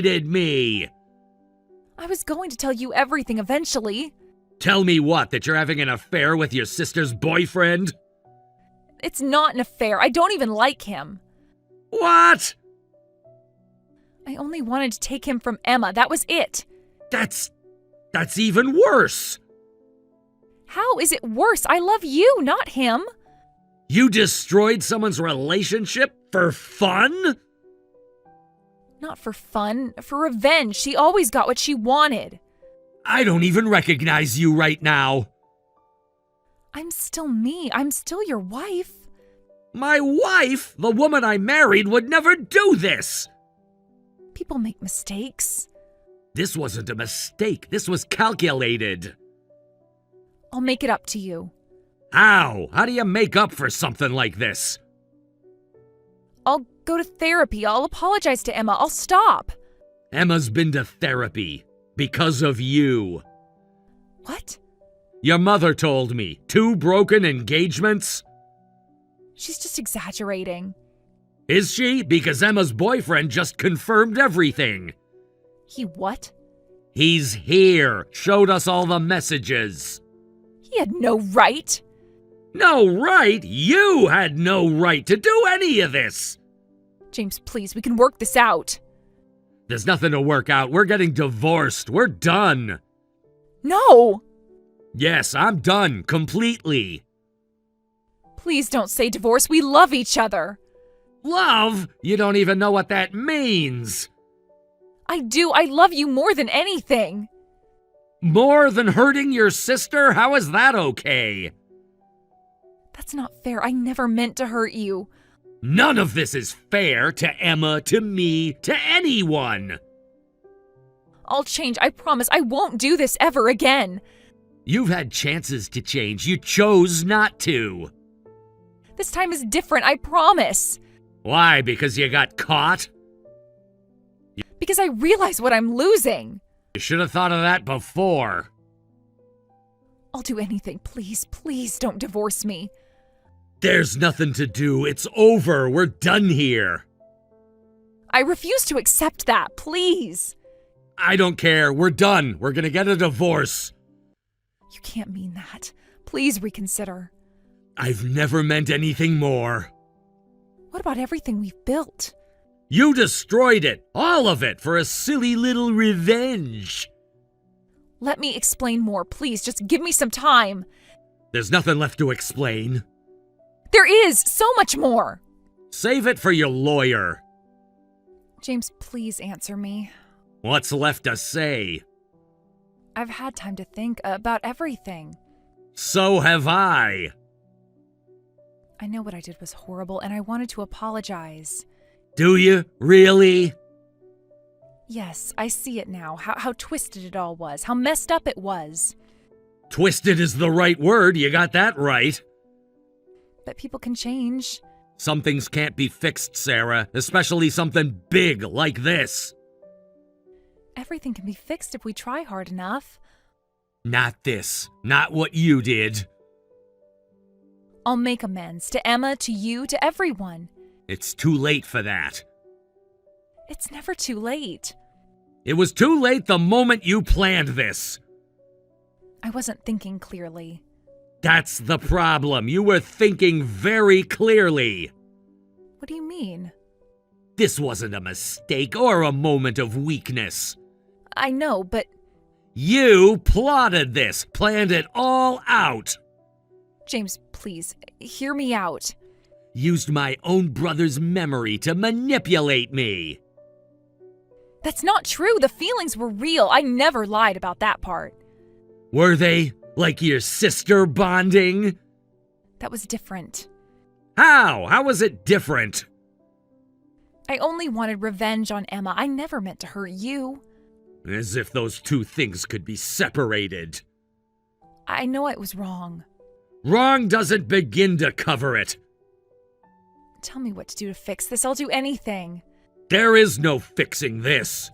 Me. I was going to tell you everything eventually. Tell me what, that you're having an affair with your sister's boyfriend? It's not an affair. I don't even like him. What? I only wanted to take him from Emma. That was it. That's even worse. How is it worse? I love you, not him. You destroyed someone's relationship for fun? Not for fun, for revenge. She always got what she wanted. I don't even recognize you right now. I'm still me. I'm still your wife. My wife, the woman I married, would never do this. People make mistakes. This wasn't a mistake. This was calculated. I'll make it up to you. How? How do you make up for something like this? I'll go to therapy. I'll apologize to Emma. I'll stop. Emma's been to therapy because of you. What? Your mother told me. 2 broken engagements? She's just exaggerating. Is she? Because Emma's boyfriend just confirmed everything. He what? He's here. Showed us all the messages. He had no right. No right? You had no right to do any of this. James, please, we can work this out. There's nothing to work out. We're getting divorced. We're done. No! Yes, I'm done. Completely. Please don't say divorce. We love each other. Love? You don't even know what that means. I do. I love you more than anything. More than hurting your sister? How is that okay? That's not fair. I never meant to hurt you. None of this is fair to Emma, to me, to anyone. I'll change. I promise. I won't do this ever again. You've had chances to change. You chose not to. This time is different. I promise. Why? Because you got caught? Because I realize what I'm losing. You should have thought of that before. I'll do anything. Please, please don't divorce me. There's nothing to do. It's over. We're done here. I refuse to accept that. Please. I don't care. We're done. We're gonna get a divorce. You can't mean that. Please reconsider. I've never meant anything more. What about everything we've built? You destroyed it, all of it, for a silly little revenge. Let me explain more, please. Just give me some time. There's nothing left to explain. There is so much more. Save it for your lawyer. James, please answer me. What's left to say? I've had time to think about everything. So have I. I know what I did was horrible, and I wanted to apologize. Do you, really? Yes, I see it now, how twisted it all was, how messed up it was. Twisted is the right word, you got that right. But people can change. Some things can't be fixed, Sarah, especially something big like this. Everything can be fixed if we try hard enough. Not this. Not what you did. I'll make amends to Emma, to you, to everyone. It's too late for that. It's never too late. It was too late the moment you planned this. I wasn't thinking clearly. That's the problem. You were thinking very clearly. What do you mean? This wasn't a mistake or a moment of weakness. I know, but... You plotted this, planned it all out. James, please, hear me out. Used my own brother's memory to manipulate me. That's not true. The feelings were real. I never lied about that part. Were they? Like your sister bonding? That was different. How? How was it different? I only wanted revenge on Emma. I never meant to hurt you. As if those two things could be separated. I know I was wrong. Wrong doesn't begin to cover it. Tell me what to do to fix this. I'll do anything. There is no fixing this.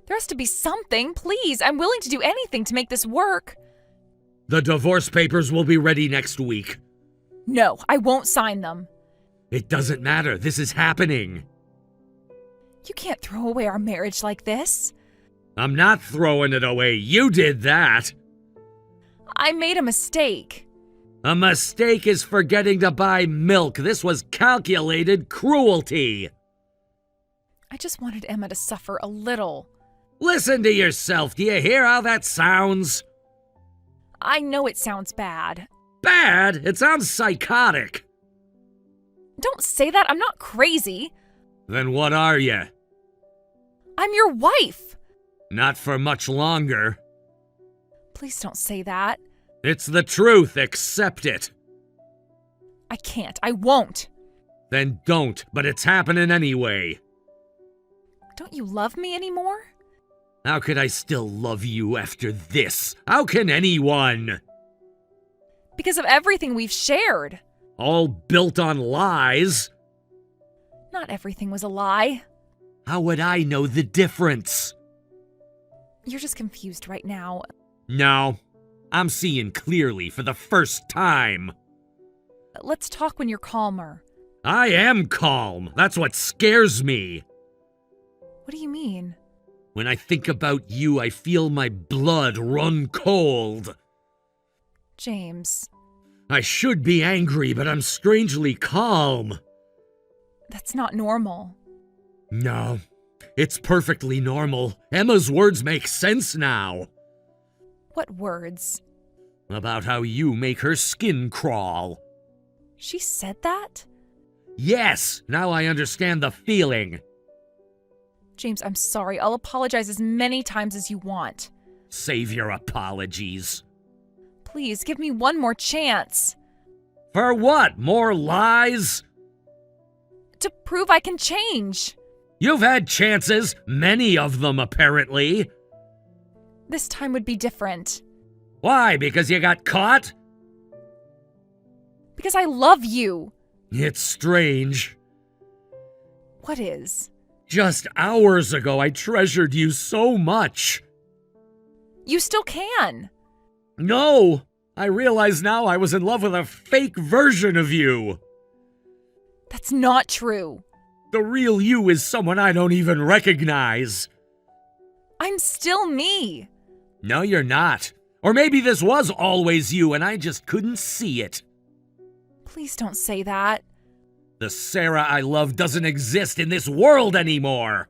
There has to be something, please. I'm willing to do anything to make this work. The divorce papers will be ready next week. No, I won't sign them. It doesn't matter. This is happening. You can't throw away our marriage like this. I'm not throwing it away. You did that. I made a mistake. A mistake is forgetting to buy milk. This was calculated cruelty. I just wanted Emma to suffer a little. Listen to yourself. Do you hear how that sounds? I know it sounds bad. Bad? It sounds psychotic. Don't say that. I'm not crazy. Then what are you? I'm your wife. Not for much longer. Please don't say that. It's the truth. Accept it. I can't. I won't. Then don't, but it's happening anyway. Don't you love me anymore? How could I still love you after this? How can anyone? Because of everything we've shared. All built on lies. Not everything was a lie. How would I know the difference? You're just confused right now. No, I'm seeing clearly for the first time. Let's talk when you're calmer. I am calm. That's what scares me. What do you mean? When I think about you, I feel my blood run cold. James. I should be angry, but I'm strangely calm. That's not normal. No, it's perfectly normal. Emma's words make sense now. What words? About how you make her skin crawl. She said that? Yes, now I understand the feeling. James, I'm sorry. I'll apologize as many times as you want. Save your apologies. Please, give me one more chance. For what? More lies? To prove I can change. You've had chances, many of them apparently. This time would be different. Why? Because you got caught? Because I love you. It's strange. What is? Just hours ago, I treasured you so much. You still can. No, I realize now I was in love with a fake version of you. That's not true. The real you is someone I don't even recognize. I'm still me. No, you're not. Or maybe this was always you and I just couldn't see it. Please don't say that. The Sarah I love doesn't exist in this world anymore.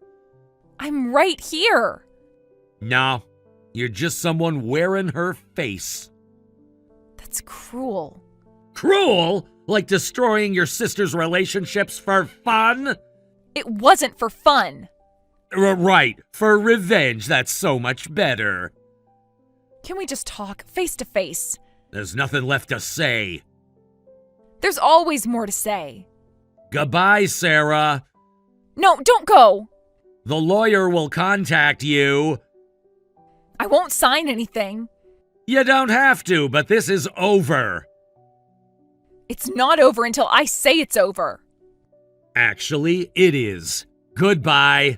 I'm right here. No, you're just someone wearing her face. That's cruel. Cruel? Like destroying your sister's relationships for fun? It wasn't for fun. Right, for revenge, that's so much better. Can we just talk face to face? There's nothing left to say. There's always more to say. Goodbye, Sarah. No, don't go. The lawyer will contact you. I won't sign anything. You don't have to, but this is over. It's not over until I say it's over. Actually, it is. Goodbye.